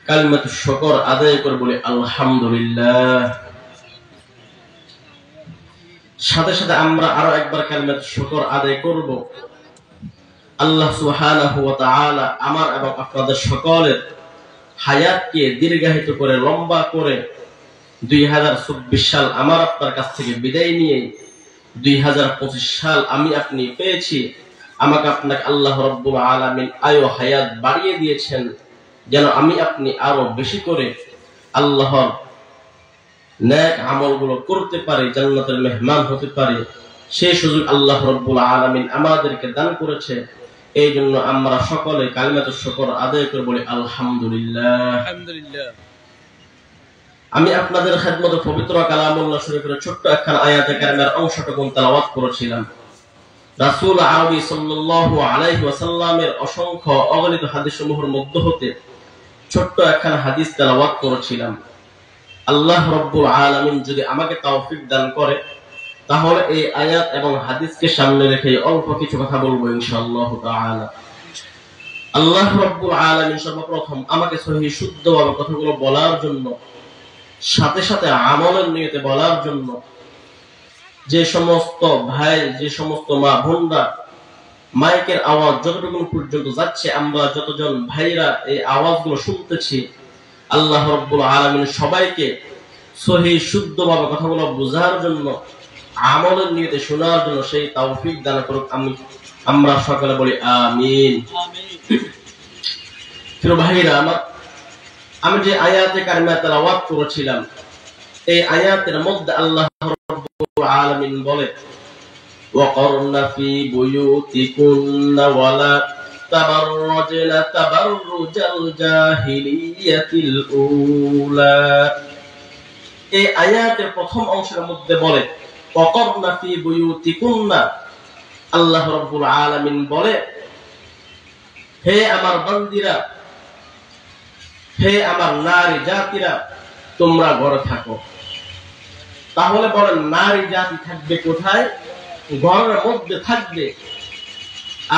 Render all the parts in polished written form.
কালিমাতুশ শুকর আদায় করে বলি আলহামদুলিল্লাহ। সাথে সাথে আমরা আরো একবার কালিমাতুশ শুকর আদায় করব। আল্লাহ সুবহানাহু ওয়া তাআলা আমার এবং আপনাদের সকলের হায়াতকে দীর্ঘায়িত করে লম্বা করে 2024 সাল আমার আপনার কাছ থেকে বিদায় নিয়ে 2025 সাল আমি আপনি পেয়েছি। আমাকে আপনাকে আল্লাহ রাব্বুল আলামিন আয়ু হায়াত বাড়িয়ে দিয়েছেন যেন আমি আপনি আরো বেশি করে আল্লাহর নেক আমলগুলো করতে পারি, জান্নাতের মেহমান হতে পারি। সেই সুযোগ আল্লাহ রাব্বুল আলামিন আমাদেরকে দান করেছে। এই জন্য আমরা সকলে কালিমাতুশ শুকর আদায় করে বলি আলহামদুলিল্লাহ। আলহামদুলিল্লাহ। আমি আপনাদের খেদমতে পবিত্র কালামুল্লাহ শরীফের ছোট্ট একখানা আয়াতে কারিমার অংশটুকু তেলাওয়াত করেছিলাম। রাসূল আরবি সাল্লাল্লাহু আলাইহি ওয়াসাল্লামের অসংখ্য অগণিত হাদিসসমূহের মধ্য হতে ছোট্ট একখানা হাদিস তেলাওয়াত করেছিলাম। আল্লাহ রাব্বুল আলামিন যদি আমাকে তৌফিক দান করে তাহলে এই আয়াত এবং হাদিসকে সামনে রেখে অল্প কিছু কথা বলবো ইনশাআল্লাহ তাআলা। আল্লাহ রাব্বুল আলামিন সর্বপ্রথম আমাকে সহিহ শুদ্ধভাবে কথাগুলো বলার জন্য, সাথে সাথে আমলের নিয়তে বলার জন্য, যে সমস্ত ভাই, যে সমস্ত মা বোনরা মাইকের আওয়াজ যতটুকু পর্যন্ত যাচ্ছে, আমরা যতজন ভাইরা এই আওয়াজগুলো শুনতেছি, আল্লাহ রাব্বুল আলামিন সবাইকে সহিহ শুদ্ধভাবে কথাগুলো বোঝার জন্য, আমলের নিয়তে শোনার জন্য সেই তৌফিক দান করুক। আমরা সকলে বলি আমিন। প্রিয় ভাইরা আমার, আমি যে আয়াতে কারিমা তেলাওয়াত করেছিলাম, এই আয়াতের মধ্যে আল্লাহ রাব্বুল আলামিন বলে ওয়াকরনা ফি বুয়ুতিকুন্না ওয়ালা তাবাররাজনা তাবাররুজাল জাহিলিয়াতিল উলা। এই আয়াতের প্রথম অংশের মধ্যে বলে ওয়াকরনা ফি বুয়ুতিকুন্না, আল্লাহ রাব্বুল আলামিন বলে হে আমার বান্দীরা, হে আমার নারী জাতিরা, তোমরা ঘরে থাকো। তাহলে বলেন নারী জাতি থাকবে কোথায়? ঘরের মধ্যে থাকবে।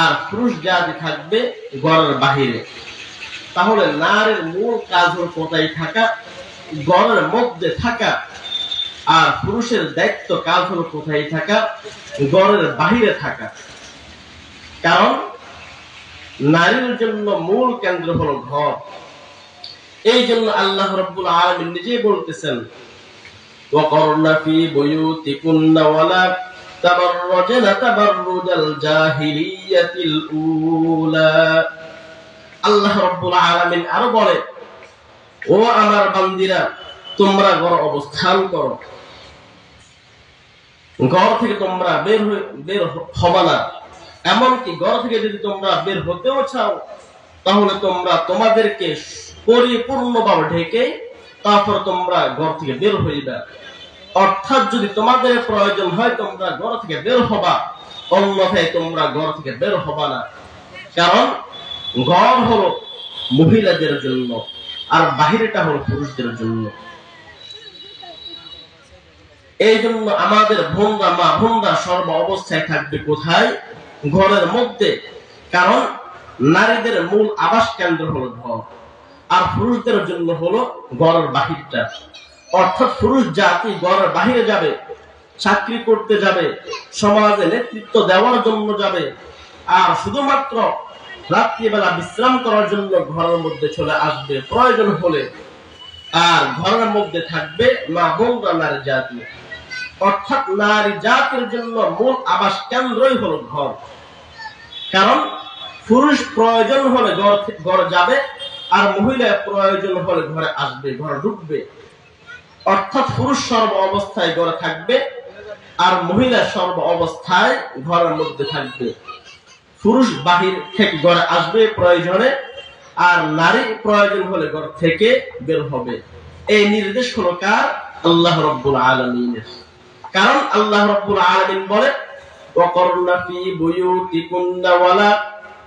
আর পুরুষ জাতি থাকবে ঘরের বাহিরে। তাহলে নারীর মূল কাজ হল কোথায় থাকা? ঘরের মধ্যে থাকা। আর পুরুষের দায়িত্ব কাজ হল কোথায় থাকা? ঘরের বাহিরে থাকা। কারণ নারীর জন্য মূল কেন্দ্র হলো ঘর। এই জন্য আল্লাহ রাব্বুল আলামিন নিজেই বলতেছেন ওয়াকরনা ফি বুয়ুতিকুন্না ওয়ালা তাবাররাজনা তাবাররুজাল জাহিলিয়াতিল উলা। আল্লাহ রাব্বুল আলামিন আরো বলে ও আমার বান্দীরা, তোমরা ঘরে অবস্থান করো। ঘর থেকে তোমরা বের হবে না। এমনকি ঘর থেকে যদি তোমরা বের হতেও চাও তাহলে তোমরা তোমাদেরকে পরিপূর্ণভাবে ঢেকে তারপর তোমরা ঘর থেকে বের হইবা। অর্থাৎ যদি তোমাদের প্রয়োজন হয় তোমরা ঘর থেকে বের হবা, অন্যথায় তোমরা ঘর থেকে বের হবা না। কারণ ঘর হলো মহিলাদের জন্য আর বাহিরেটা হলো পুরুষদের জন্য। এই জন্য আমাদের বোনরা, মা বোনরা সর্ব অবস্থায় থাকবে কোথায়? ঘরের মধ্যে। কারণ নারীদের মূল আবাস কেন্দ্র হলো ঘর, আর পুরুষদের জন্য হলো ঘরের বাহিরটা। অর্থাৎ পুরুষ জাতি ঘরের বাহিরে যাবে, চাকরি করতে যাবে, সমাজে নেতৃত্ব দেওয়ার জন্য যাবে, আর শুধুমাত্র রাত্রিবেলা বিশ্রাম করার জন্য ঘরের মধ্যে চলে আসবে প্রয়োজন হলে। আর ঘরের মধ্যে থাকবে মা বোনরা, নারী জাতি। অর্থাৎ নারী জাতির জন্য মূল আবাস কেন্দ্রই হলো ঘর। কারণ পুরুষ প্রয়োজন হলে ঘরে যাবে, আর মহিলা প্রয়োজন হলে ঘরে আসবে, ঘরে ঢুকবে। অর্থাৎ পুরুষ সর্ব অবস্থায় ঘরে থাকবে, আর মহিলা সর্ব অবস্থায় ঘরের মধ্যে থাকবে। পুরুষ বাহির থেকে ঘরে আসবে প্রয়োজনে, আর নারী প্রয়োজন হলে ঘর থেকে বের হবে। এই নির্দেশ হলো কার? আল্লাহ রাব্বুল আলামিনের। কারণ আল্লাহ রাব্বুল আলামিন বলে ওয়াকরনা ফি বুয়ুতিকুন্না ওয়ালা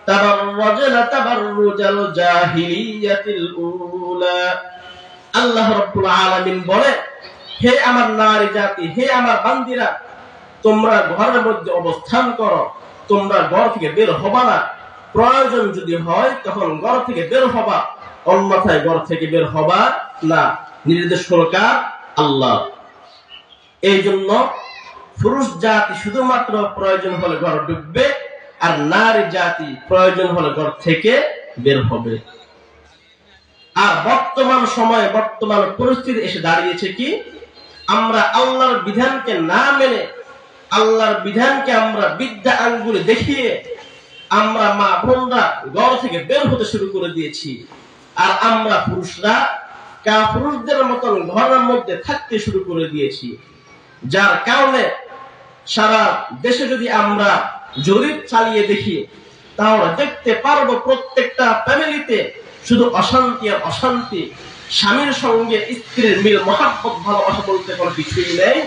তাবাররাজনা তাবাররুজাল জাহিলিয়াতিল উলা। আল্লাহ রাব্বুল আলামিন বলে হে আমার নারী জাতি, হে আমার বান্দীরা, তোমরা ঘরের মধ্যে অবস্থান করো, তোমরা ঘর থেকে বের হবা না। প্রয়োজন যদি হয় তখন ঘর থেকে বের হবা, অন্যথায় ঘর থেকে বের হবা না। নির্দেশ হলো কার? আল্লাহ। এই জন্য পুরুষ জাতি শুধুমাত্র প্রয়োজন হলে ঘর ঢুকবে, আর নারী জাতি প্রয়োজন হলে ঘর থেকে বের হবে। আর বর্তমান সময়ে বর্তমান পরিস্থিতি এসে দাঁড়িয়েছে কি, আমরা আল্লাহর বিধানকে না মেনে, আল্লাহর বিধানকে আমরা বিদ্যা আঙ্গুলে দেখিয়ে আমরা মা বোনরা ঘর থেকে বের হতে শুরু করে দিয়েছি। আর আমরা পুরুষরা পুরুষদের মতন ঘরের মধ্যে থাকতে শুরু করে দিয়েছি। যার কারণে সারা দেশে যদি আমরা জরিপ চালিয়ে দেখি, তাহলে দেখতে পারবো প্রত্যেকটা ফ্যামিলিতে শুধু অশান্তি আর অশান্তি। স্বামীর সঙ্গে স্ত্রীর মিল মহাব্বত ভালোবাসা বলতে কোনো কিছুই নেই,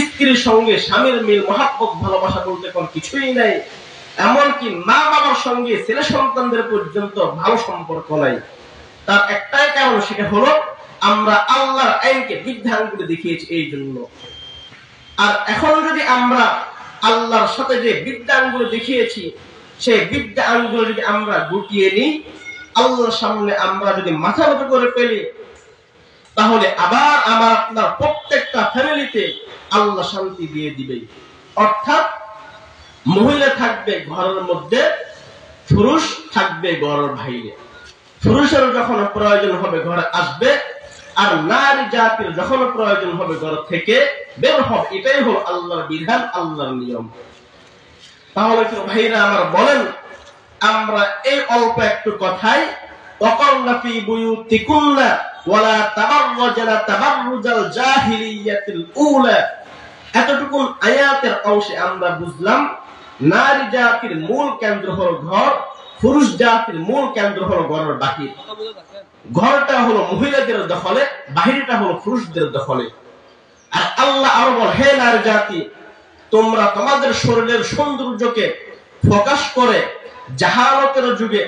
স্ত্রীর সঙ্গে স্বামীর মিল মহাব্বত ভালোবাসা বলতে কোনো কিছুই নেই। এমনকি মা বাবার সঙ্গে ছেলে সন্তানদের পর্যন্ত ভালো সম্পর্ক নাই। তার একটাই কারণ, সেটা হলো আমরা আল্লাহর আইনকে বিধানগুলো দেখিয়েছি এই জন্য। আর এখন যদি আমরা আল্লাহর সাথে যে বিধানগুলো দেখিয়েছি, সেই বিধানগুলো যদি আমরা গুটিয়ে নিই, আল্লাহর সামনে আমরা যদি মাথা নত করে ফেলি, তাহলে আবার আমার আপনার প্রত্যেকটা ফ্যামিলিতে আল্লাহ শান্তি দিয়ে দিবে। অর্থাৎ মহিলা থাকবে ঘরের মধ্যে, পুরুষ থাকবে ঘরের বাইরে। পুরুষের যখন প্রয়োজন হবে ঘরে আসবে, আর নারী জাতির যখন প্রয়োজন হবে ঘর থেকে বের হবে। এটাই হলো আল্লাহর বিধান, আল্লাহর নিয়ম। তাহলে ভাইরা আমার বলেন, আমরা এই অল্প একটু কথাই ওয়াকারনা ফি বুয়ুতিকুন্না ওয়ালা তাবাররাজনা তাবাররুজাল জাহিলিয়াতিল উলা, এতটুকু আয়াতের অংশে আমরা বুঝলাম নারী জাতির মূল কেন্দ্র হলো ঘর, পুরুষ জাতির মূল কেন্দ্র হলো ঘরের বাহির। ঘরটা হলো মহিলাদের দখলে, বাহিরটা হলো পুরুষদের দখলে। আর আল্লাহ আরো বল, হে নারী জাতি, তোমরা তোমাদের শরীরের সৌন্দর্যকে প্রকাশ করে জাহালতের যুগে,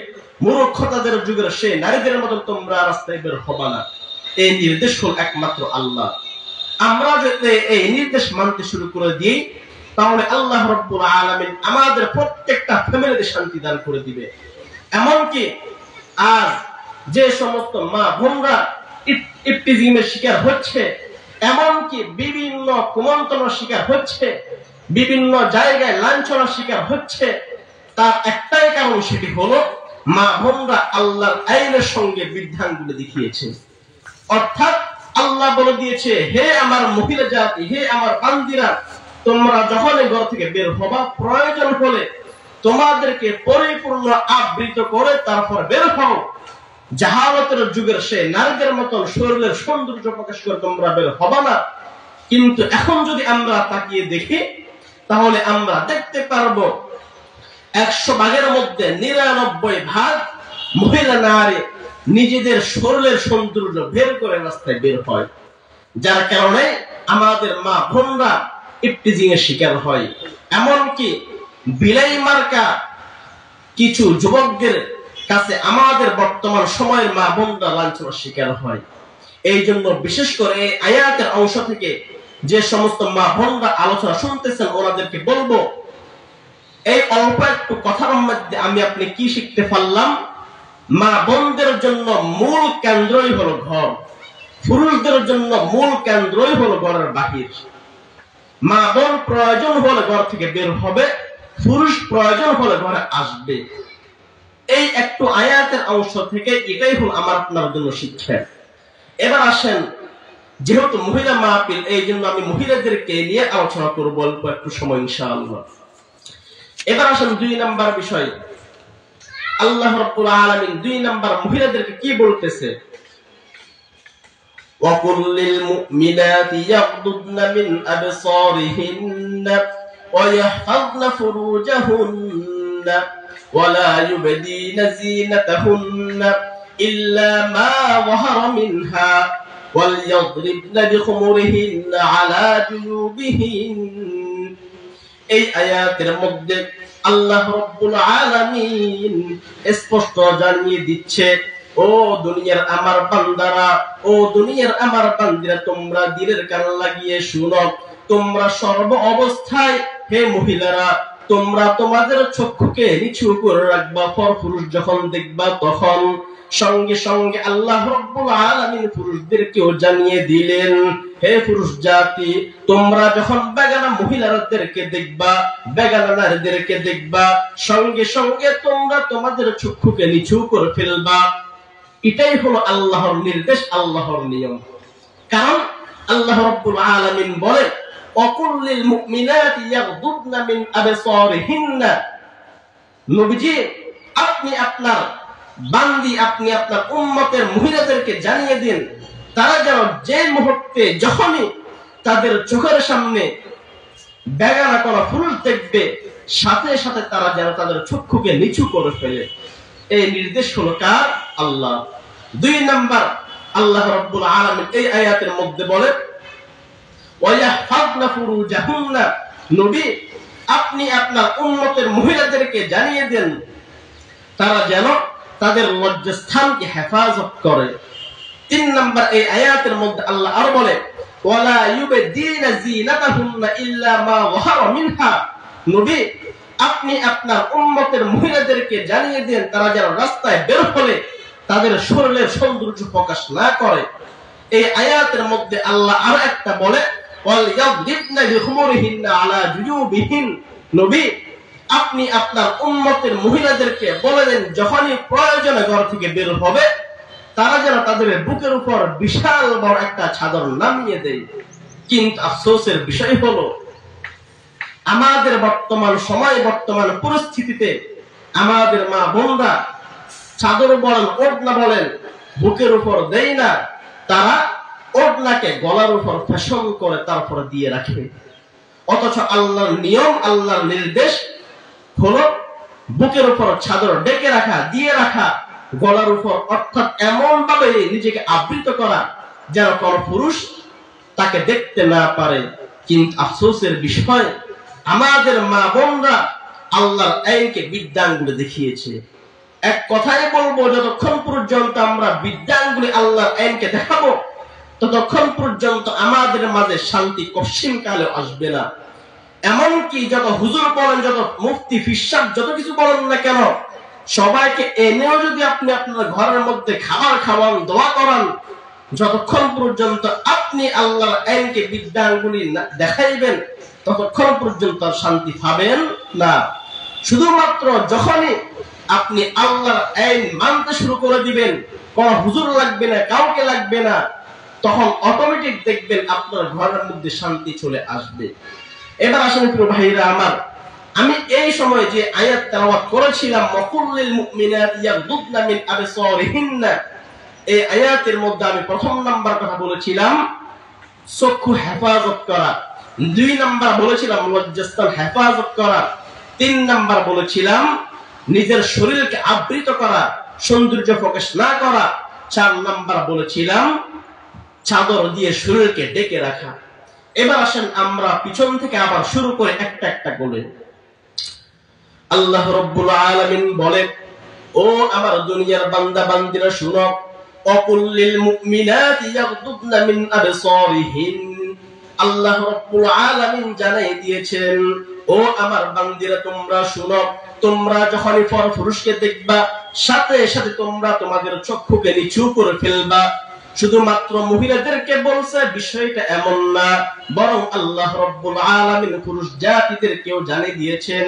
মূর্খতাদের যুগের সেই নারীদের মতো তোমরা রাস্তায় বের হবা না। এই নির্দেশ হল একমাত্র আল্লাহ। আমরা যদি এই নির্দেশ মানতে শুরু করে দিই, তাহলে আল্লাহ রাব্বুল আলামিন আমাদের প্রত্যেকটা ফ্যামিলিতে শান্তি দান করে দিবে। এমনকি আজ যে সমস্ত মা বোনরা ইফতিজিমের শিকার হচ্ছে, এমনকি বিভিন্ন কুমন্ত্রণার শিকার হচ্ছে, বিভিন্ন জায়গায় লাঞ্ছনার শিকার হচ্ছে, তার একটাই কারণ, সেটি হলো মা বোনরা আল্লাহর আইনের সঙ্গে বিধানগুলো দেখিয়েছে। অর্থাৎ আল্লাহ বলে দিয়েছে, হে আমার মহিলা জাতি, হে আমার বান্দিরা, তোমরা যখন ঘর থেকে বের হবা, প্রয়োজন হলে তোমাদেরকে পরিপূর্ণ আবৃত করে তারপর বের হও। জাহালতের যুগের সে নারীদের মতন শরীরের সৌন্দর্য প্রকাশ করে তোমরা বের হবা না। কিন্তু এখন যদি আমরা তাকিয়ে দেখি, তাহলে আমরা দেখতে পারবো 100 ভাগের মধ্যে 99 ভাগ মহিলা নারী নিজেদের শরীরের সৌন্দর্য বের করে রাস্তায় বের হয়। যার কারণে আমাদের মা বোনরা ইফতিজিং এর শিকার হয়। এমনকি বিলাই মার্কা কিছু যুবকদের কাছে আমাদের বর্তমান সময়ের মা বোনরা লাঞ্ছনার শিকার হয়। এই জন্য বিশেষ করে আয়াতের অংশ থেকে যে সমস্ত মা বোনরা আলোচনা শুনতেছেন, ওনাদেরকে বলবো, এই অল্প একটু কথার মধ্যে আমি আপনি কি শিখতে পারলাম? মা বোনদের জন্য মূল কেন্দ্রই হলো ঘর, পুরুষদের জন্য মূল কেন্দ্রই হলো ঘরের বাহির। মা বোন প্রয়োজন হলে ঘর থেকে বের হবে, পুরুষ প্রয়োজন হলে ঘরে আসবে। এই একটু আয়াতের অংশ থেকে এটাই হলো আমার আপনার জন্য শিক্ষা। এবার আসেন, যেহেতু মহিলা মাহফিল, এই জন্য আমি মহিলাদেরকে নিয়ে আলোচনা করব অল্প একটু সময় ইনশাআল্লাহ। এবার আসেন 2 নাম্বার বিষয়। আল্লাহ রাব্বুল আলামিন 2 নাম্বার মহিলাদেরকে কি বলতেছে? وَقُلْ لِلْمُؤْمِنَاتِ يَغْضُضْنَ مِنْ أَبْصَارِهِنَّ وَيَحْفَظْنَ فُرُوجَهُنَّ وَلَا يُبْدِينَ زِينَتَهُنَّ إِلَّا مَا ظَهَرَ مِنْهَا وَلْيَضْرِبْنَ بِخُمُرِهِنَّ عَلَى جُيُوبِهِنَّ। এই আয়াতের মধ্যে আল্লাহ রাব্বুল আলামিন স্পষ্ট জানিয়ে দিচ্ছে, ও দুনিয়ার আমার বান্দারা, ও দুনিয়ার আমার বান্দিরা, তোমরা দিলের কান লাগিয়ে শুনো। তোমরা সর্ব অবস্থায়, হে মহিলারা, তোমরা তোমাদের চক্ষুকে নিচু করে রাখবা। পরপুরুষ যখন দেখবা তখন সঙ্গে সঙ্গে আল্লাহ রাব্বুল আলামিন পুরুষদেরকেও জানিয়ে দিলেন, হে পুরুষ জাতি, তোমরা যখন বেগানা মহিলাদেরকে দেখবা, বেগানা নারীদেরকে দেখবা, সঙ্গে সঙ্গে তোমরা তোমাদের চক্ষুকে নিচু করে ফেলবা। এটাই হলো আল্লাহর নির্দেশ, আল্লাহর নিয়ম। কারণ আল্লাহ রাব্বুল আলামিন বলেন, ওয়াকুল্লিল মুমিনাতি ইয়াগদুদনা মিন আবসারিহিন্না। নবীজি, আপনি আপনার বান্দি, আপনি আপনার উম্মতের মহিলাদেরকে জানিয়ে দিন, তারা যেন যে মুহূর্তে যখনই তাদের চোখের সামনে বেগানা কোনো পুরুষ দেখবে, সাথে সাথে তারা যেন তাদের চক্ষুকে নিচু করে ফেলে। এই নির্দেশ হলো কার? আল্লাহ। 2 নাম্বার, আল্লাহ রাব্বুল আলামিন এই আয়াতের মধ্যে বলেন, ওয়ায়াহফাযনা ফুরুজাহুন্না। নবী, আপনি আপনার উম্মতের মহিলাদেরকে জানিয়ে দেন, তারা যেন তাদের লজ্জাস্থানকে হেফাজত করে। 3 নাম্বার, এই আয়াতের মধ্যে আল্লাহ আর বলে, ওয়ালা ইউবদিনা যিনাতাহুন্না ইল্লা মা যাহারা মিনহা। নবী, আপনি আপনার উম্মতের মহিলাদেরকে জানিয়ে দেন, তারা যেন রাস্তায় বের হলে তাদের শরীরের সৌন্দর্য প্রকাশ না করে। এই আয়াতের মধ্যে আল্লাহ আর একটা বলে, ওয়াল ইয়াদরিবনা বিখুমুরিহিন্না আলা জুজুবিহিন। নবী, আপনি আপনার উম্মতের মহিলাদেরকে বলে দেন, যখনই প্রয়োজনে ঘর থেকে বের হবে, তারা যেন তাদের বুকের উপর বিশাল বড় একটা চাদর নামিয়ে দেয়। কিন্তু আফসোসের বিষয় হলো, আমাদের বর্তমান সময়, বর্তমান পরিস্থিতিতে আমাদের মা বোনরা চাদর বলেন, ওড়না বলেন, বুকের উপর দেয় না, তারা ওড়নাকে গলার উপর ফ্যাশন করে তারপরে দিয়ে রাখে। অথচ আল্লাহর নিয়ম, আল্লাহর নির্দেশ হলো বুকের উপর চাদর ডেকে রাখা, দিয়ে রাখা, গলার উপর, অর্থাৎ এমন ভাবে নিজেকে আবৃত করা যেন কোন পুরুষ তাকে দেখতে না পারে। কিন্তু আফসোসের বিষয়, আমাদের মা বোনরা আল্লাহর আইনকে বিদ্যাঙ্গুলে দেখিয়েছে। এক কথাই বলবো, যতক্ষণ পর্যন্ত আমরা বিদ্যাঙ্গুলে আল্লাহর আইনকে দেখাবো, ততক্ষণ পর্যন্ত আমাদের মাঝে শান্তি কশিন কালে আসবে না। এমনকি যত হুজুর বলেন, যত মুফতি ফিসাব যত কিছু বলেন না কেন, সবাইকে এনেও যদি আপনি আপনার ঘরের মধ্যে খাবার খাওয়ান, দোয়া করান, যতক্ষণ পর্যন্ত আপনি আল্লাহর আইনকে বিদ্যাঙ্গুলি দেখাইবেন, ততক্ষণ পর্যন্ত শান্তি পাবেন না। শুধুমাত্র যখনই আপনি আল্লাহর আইন মানতে শুরু করে দিবেন, কোন হুজুর লাগবে না, কাউকে লাগবে না, তখন অটোমেটিক দেখবেন আপনার ঘরের মধ্যে শান্তি চলে আসবে। এবার আসলে প্রিয় ভাইরা আমার, আমি এই সময় যে আয়াত তেলাওয়াত করেছিলাম, ওয়াকুল্লিল মুমিনাতি ইয়াগদুদনা মিন আবসারিহিন্না, এই আয়াতের মধ্যে আমি প্রথম নাম্বার কথা বলেছিলাম চক্ষু হেফাজত করা, 2 নাম্বার বলেছিলাম লজ্জাস্থান হেফাজত করা, 3 নাম্বার বলেছিলাম নিজের শরীরকে আবৃত করা, সৌন্দর্য প্রকাশ না করা, 4 নাম্বার বলেছিলাম চাদর দিয়ে শরীরকে ডেকে রাখা। এবার আসেন আমরা পিছন থেকে আবার শুরু করে একটা একটা করে। আল্লাহ রাব্বুল আলামিন বলেন, ও আমার দুনিয়ার বান্দা বান্দিরা শুনো, ওয়াকুল্লিল মুমিনাতি ইয়াগদুদনা মিন আবসারিহিন। আল্লাহ রাব্বুল আলামিন জানাই দিয়েছেন, ও আমার বান্দিরা তোমরা শুনো, তোমরা যখনই পরপুরুষকে দেখবা, সাথে সাথে তোমরা তোমাদের চক্ষুকে নিচু করে ফেলবা। শুধুমাত্র মহিলাদেরকে বলছে বিষয়টা এমন না, বরং আল্লাহ রাব্বুল আলামিন পুরুষ জাতিদেরকেও জানিয়ে দিয়েছেন,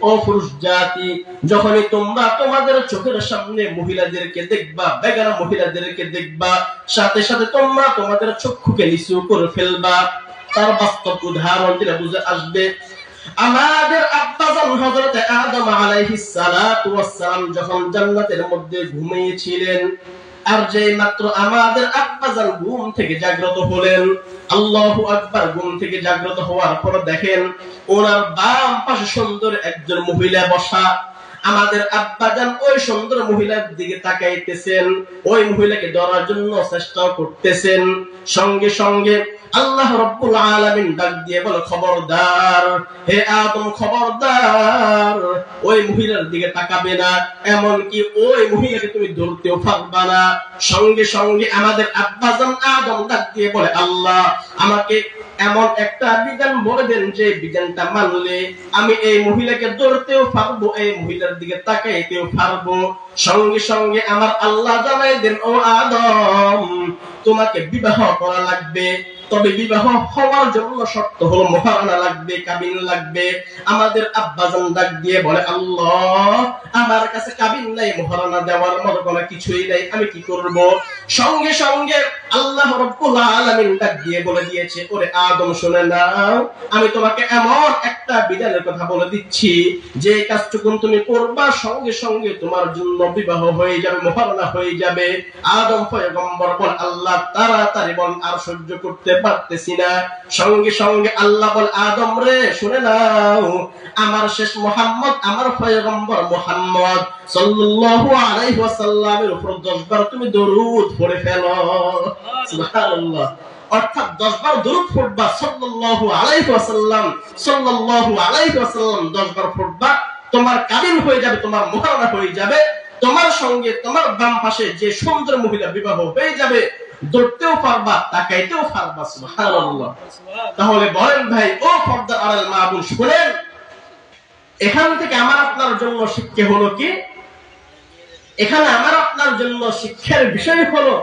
ও পুরুষ জাতি, যখনই তোমরা তোমাদের চোখের সামনে মহিলাদেরকে দেখবা, বেগানা মহিলাদেরকে দেখবা, সাথে সাথে তোমরা তোমাদের চক্ষুকে নিচু করে ফেলবা। তার বাস্তব উদাহরণ দিলে বুঝে আসবে। আমাদের আব্বাজান হযরত আদম আলাইহিস সালাতু ওয়াস সালাম যখন জান্নাতের মধ্যে ঘুমিয়েছিলেন, আর যেই মাত্র আমাদের আব্বাজান ঘুম থেকে জাগ্রত হলেন, আল্লাহু আকবার, ঘুম থেকে জাগ্রত হওয়ার পর দেখেন ওনার বাম পাশে সুন্দর একজন মহিলা বসা। আমাদের আব্বাজান ওই সুন্দর মহিলার দিকে তাকাইতেছেন, ওই মহিলাকে ধরার জন্য চেষ্টা করতেছেন। সঙ্গে সঙ্গে আল্লাহ রাব্বুল আলামিন ডাক দিয়ে বলে, খবরদার হে আদম, খবরদার, ওই মহিলার দিকে তাকাবে না, এমনকি ওই মহিলাকে তুমি ধরতেও পারবা না। সঙ্গে সঙ্গে আমাদের আব্বাজান আদম ডাক দিয়ে বলে, আল্লাহ, আমাকে এমন একটা বিধান বলে দেন যে বিধানটা মানলে আমি এই মহিলাকে ধরতেও পারবো, এই মহিলার দিকে তাকাইতেও পারবো। সঙ্গে সঙ্গে আমার আল্লাহ জানাই দেন, ও আদম, তোমাকে বিবাহ করা লাগবে। তবে বিবাহ হওয়ার জন্য শর্ত হলো মহারানা লাগবে, কাবিন লাগবে। আমাদের আব্বাজান ডাক দিয়ে বলে, আল্লাহ, আমার কাছে কাবিন নাই, মহারানা দেওয়ার মতো কোনো কিছুই নাই, আমি কি করব? সঙ্গে সঙ্গে আল্লাহ রাব্বুল আলামিন ডাক দিয়ে বলে দিয়েছে, ওরে আদম শুনে নাও, আমি তোমাকে এমন একটা বিধানের কথা বলে দিচ্ছি, যে কাজটুকুন তুমি করবা সঙ্গে সঙ্গে তোমার জন্য বিবাহ হয়ে যাবে, মহারানা হয়ে যাবে। আদম পয়গম্বর বল, আল্লাহ তাড়াতাড়ি বল, আর সহ্য করতে পারতেছি না। সঙ্গে সঙ্গে আল্লাহ বল, আদম রে শুনে নাও, আমার শেষ মুহাম্মদ, আমার পয়গম্বর মুহাম্মদ সাল্লাল্লাহু আলাইহি ওয়াসাল্লামের উপর 10 বার তুমি দরুদ পড়ে ফেলো। সুবহানাল্লাহ। অর্থাৎ 10 বার দরুদ পড়বা, সাল্লাল্লাহু আলাইহি ওয়াসাল্লাম, সাল্লাল্লাহু আলাইহি ওয়াসাল্লাম 10 বার পড়বা, তোমার কাবিন হয়ে যাবে, তোমার মহারানা হয়ে যাবে। তোমার সঙ্গে তোমার বাম পাশে যে সুন্দর মহিলা বিবাহ হয়ে যাবে, ধরতেও পারবা, তাকাইতেও পারবা। সুবহানাল্লাহ। তাহলে বলেন ভাই, ও পর্দার আড়াল মা বোন শুনেন, এখান থেকে আমার আপনার জন্য শিক্ষা হলো কি? এখানে আমার আপনার জন্য শিক্ষার বিষয় হলো,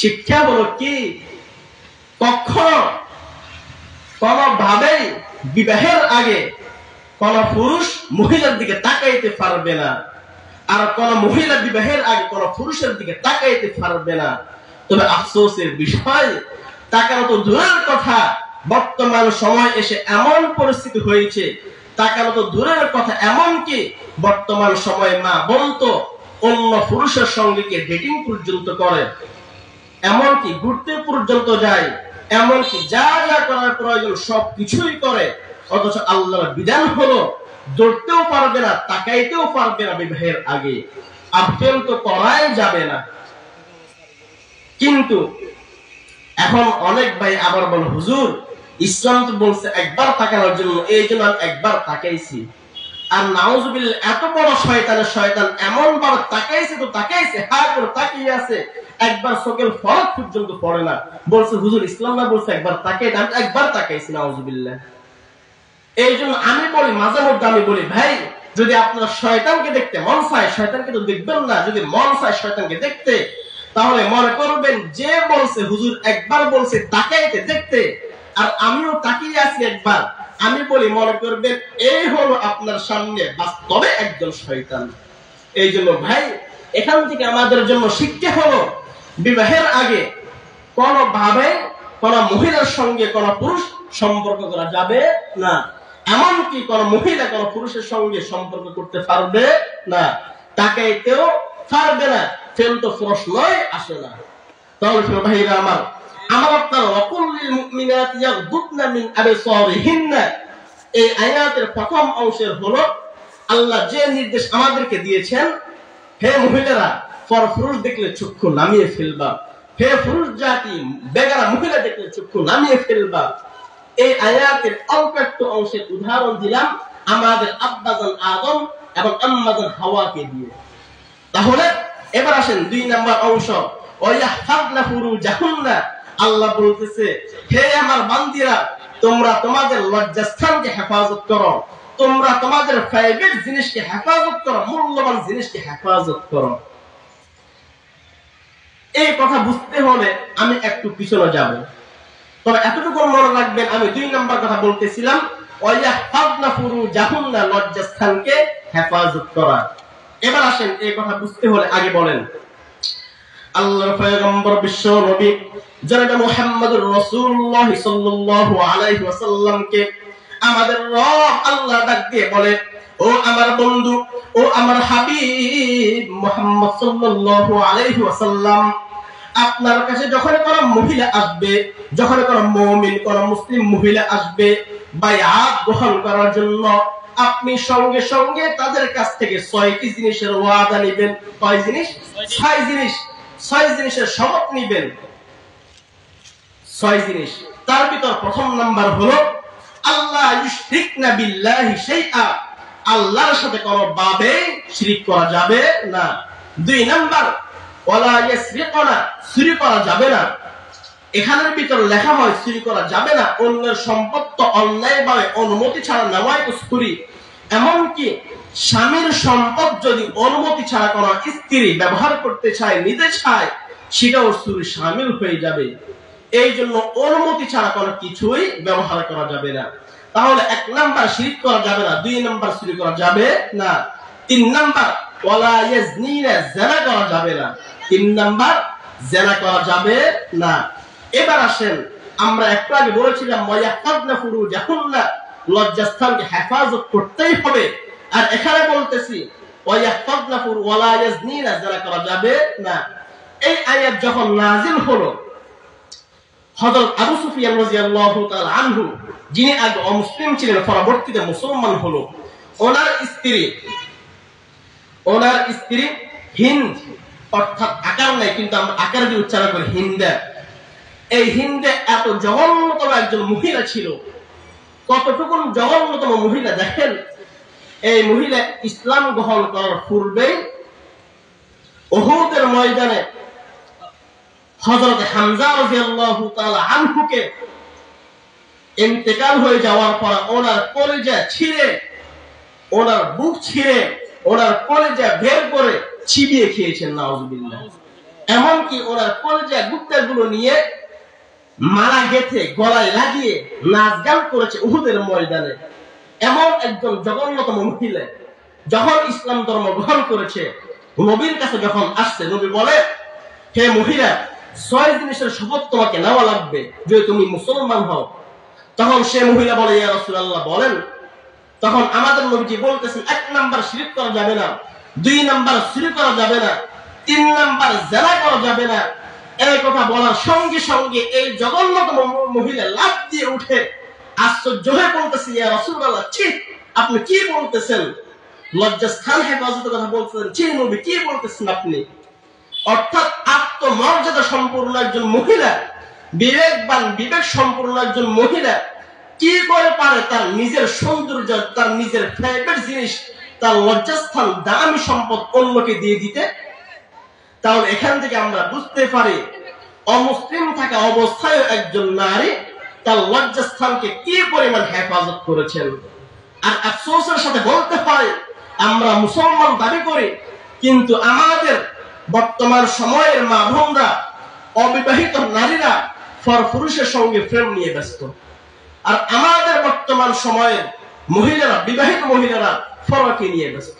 শিক্ষা হলো কি, কখনো কোনোভাবেই বিবাহের আগে কোন পুরুষ মহিলার দিকে তাকাইতে পারবে না, আর কোন মহিলা বিবাহের আগে কোন পুরুষের দিকে তাকাইতে পারবে না। তবে আফসোসের বিষয়, তাকানো তো দূরের কথা, বর্তমান সময় এসে এমন পরিস্থিতি হয়েছে, তাকানো তো দূরের কথা, এমনকি বর্তমান সময় মা বলতো অন্য পুরুষের সঙ্গে কে ডেটিং পর্যন্ত করে, এমনকি ঘুরতে পর্যন্ত যায়, এমনকি যা যা করার প্রয়োজন সব কিছুই করে। অথচ আল্লাহর বিধান হলো ধরতেও পারবে না, তাকাইতেও পারবে না বিবাহের আগে, আফেল তো করাই যাবে না। কিন্তু এখন অনেক ভাই আবার বলে, হুজুর ইসলাম তো বলছে একবার তাকানোর জন্য, এই জন্য আমি একবার তাকাইছি। আর নাউজুবিল্লাহ, এত বড় শয়তানের শয়তান এমন ভাবে তাকাইছে তো তাকাইছে, হা করে তাকিয়ে আছে, একবার চোখের ফরক পর্যন্ত পড়ে না। বলছে হুজুর ইসলাম না বলছে একবার তাকাই, আমি একবার তাকাইছি। নাউজুবিল্লাহ। এই জন্য আমি বলি, মাঝে মধ্যে আমি বলি, ভাই যদি আপনার শয়তানকে দেখতে মন চায়, শয়তানকে তো দেখবেন না, যদি মন চায় শয়তানকে দেখতে, তাহলে মনে করবেন যে বলছে হুজুর একবার বলছে তাকাইতে দেখতে, আর আমিও তাকিয়ে আছি একবার, আমি বলি মনে করবেন এই হলো আপনার সামনে বাস্তবে একজন শয়তান। এই জন্য ভাই, এখান থেকে আমাদের জন্য শিক্ষা হলো, বিবাহের আগে কোনোভাবে কোন মহিলার সঙ্গে কোন পুরুষ সম্পর্ক করা যাবে না, এমনকি কোন মহিলা কোন পুরুষের সঙ্গে সম্পর্ক করতে পারবে না, তাকাইতেও পারবে না, ফেল তো প্রশ্নই আসে না। তাহলে ভাইরা আমার, আমার আপনার ওয়াকুল্লিল মুমিনাতি ইয়াগদুদনা মিন আবসারিহিন্না, এই আয়াতের প্রথম অংশের হলো আল্লাহ যে নির্দেশ আমাদেরকে দিয়েছেন, হে মহিলারা পরপুরুষ দেখলে চক্ষু নামিয়ে ফেলবা, হে পুরুষ জাতি বেগারা মহিলা দেখলে চক্ষু নামিয়ে ফেলবা। এই আয়াতের অল্প একটু অংশের উদাহরণ দিলাম আমাদের আব্বাজান আদম এবং আম্মাজান হাওয়াকে দিয়ে। তাহলে এবার আসেন 2 নম্বর অংশ, ওয়ায়াহফাযনা ফুরুজাহুন্না। আল্লাহ বলতেছে, হে আমার বান্দিরা, তোমরা তোমাদের লজ্জাস্থানকে হেফাজত করো, তোমরা তোমাদের প্রাইভেট জিনিসকে হেফাজত করো, মূল্যবান জিনিসকে হেফাজত করো। এই কথা বুঝতে হলে আমি একটু পিছনে যাব, তবে এতটুকু মনে রাখবেন, আমি 2 নম্বর কথা বলতেছিলাম, ওয়ায়াহফাযনা ফুরুজাহুন্না, লজ্জাস্থানকে হেফাজত করা। এবার আসেন এই কথা বুঝতে হলে আগে বলেন, আল্লাহর পয়গম্বর বিশ্ব নবী জনাব মুহাম্মদুর রাসূলুল্লাহ সাল্লাল্লাহু আলাইহি ওয়াসাল্লামকে আমাদের রব আল্লাহ ডাক দিয়ে বলে, ও আমার বন্ধু, ও আমার হাবিব মুহাম্মদ সাল্লাল্লাহু আলাইহি ওয়াসাল্লাম, আপনার কাছে যখন কোন মহিলা আসবে, যখন কোন মুমিন কোন মুসলিম মহিলা আসবে বাইআত গ্রহণ করার জন্য, আপনি সঙ্গে সঙ্গে তাদের কাছ থেকে 6টি জিনিসের ওয়াদা নেবেন। কয় জিনিস? 6 জিনিস। 6 জিনিসের শপথ নেবেন। 6 জিনিস। তার ভিতর প্রথম নাম্বার হলো আল্লাহ ইউশরিকনা বিল্লাহি শাইআ, আল্লাহর সাথে কোনোভাবে শিরক করা যাবে না। 2 নাম্বার ওয়ালা ইয়াসরিকনা, চুরি করা যাবে না। এখানের ভিতর লেখা হয় চুরি করা যাবে না, অন্যের সম্পদ তো অন্যায়ভাবে অনুমতি ছাড়া নেওয়াই তো চুরি। এমনকি স্বামীর সম্পদ যদি অনুমতি ছাড়া কোনো স্ত্রী ব্যবহার করতে চায়, নিতে চায়, সেটাও চুরি শামিল হয়ে যাবে। এই জন্য অনুমতি ছাড়া কোনো কিছুই ব্যবহার করা যাবে না। তাহলে 1 নাম্বার শিরক করা যাবে না, 2 নাম্বার চুরি করা যাবে না, 3 নাম্বার ওয়ালা ইয়াজনিনা জিনা করা যাবে না, 3 নাম্বার জিনা করা যাবে না। এবার আসেন, আমরা একটু আগে বলেছিলাম ওয়ায়াহফাযনা ফুরুজাহুন্না, লজ্জাস্থানকে হেফাজত করতেই হবে। আর এখানে বলতেছি ওয়ায়াহফাযনা ওয়ালা ইয়াজনিনা জিনা করা যাবে না। এই আয়াত যখন নাযিল হলো, হযরত আবু সুফিয়ান রাদিয়াল্লাহু তাআলা আনহু, যিনি আগে অমুসলিম ছিলেন, পরবর্তীতে মুসলমান হলো, ওনার স্ত্রী হিন্দ, অর্থাৎ আকার নাই কিন্তু আমরা আকার দিয়ে উচ্চারণ করি হিন্দা। এই হিন্দে এত জঘন্যতম একজন মহিলা ছিল। কতটুকু জঘন্যতম মহিলা দেখেন, এই মহিলা ইসলাম গ্রহণ করার পূর্বে উহুদের ময়দানে হযরত হামজা রাদিয়াল্লাহু তাআলা আনহুকে ইন্তেকাল হয়ে যাওয়ার পর ওনার কলিজা ছিঁড়ে, ওনার বুক ছিঁড়ে, ওনার কলিজা বের করে চিবিয়ে খেয়েছেন, নাউযুবিল্লাহ। এমনকি ওনার কলিজা গুপ্তাগুলো নিয়ে মালা গেথে গলায় লাগিয়ে নাচ গান করেছে উহুদের ময়দানে। এমন একজন জঘন্যতম মহিলা যখন ইসলাম ধর্ম গ্রহণ করেছে, নবীর কাছে যখন আসছে, নবী বলে, হে মহিলা, 6 জিনিসের শপথ তোমাকে নেওয়া লাগবে যদি তুমি মুসলমান হও। তখন সে মহিলা বলে, ইয়া রাসূলুল্লাহ বলেন। তখন আমাদের নবীজি বলতেছেন, 1 নাম্বার শিরক করা যাবে না, 2 নাম্বার চুরি করা যাবে না, 3 নাম্বার জিনা করা যাবে না। এই কথা বলার সঙ্গে সঙ্গে এই জঘন্যতম মহিলা লাফ দিয়ে উঠে আশ্চর্য হয়ে বলতেছে, ইয়া রাসূলুল্লাহ, ছি, আপনি কি বলতেছেন? লজ্জাস্থান হেফাজতের কথা বলতেছেন, ছি নবী, কি বলতেছেন আপনি? অর্থাৎ আত্মমর্যাদা সম্পূর্ণ একজন মহিলা, বিবেকবান, বিবেক সম্পূর্ণ একজন মহিলা কি করে পারে তার নিজের সৌন্দর্য, তার নিজের ফেভারিট জিনিস, তার লজ্জাস্থান, দামি সম্পদ অন্যকে দিয়ে দিতে? তাহলে এখান থেকে আমরা বুঝতে পারি অমুসলিম থাকা অবস্থায় একজন নারী তার লজ্জাস্থানকে কি পরিমাণ হেফাজত করেছেন। আর আফসোসের সাথে বলতে হয়, আমরা মুসলমান দাবি করি, কিন্তু আমাদের বর্তমান সময়ের মা বোনরা, অবিবাহিত নারীরা পরপুরুষের সঙ্গে প্রেম নিয়ে ব্যস্ত। আর আমাদের বর্তমান সময়ের মহিলারা, বিবাহিত মহিলারা পরকে নিয়ে ব্যস্ত।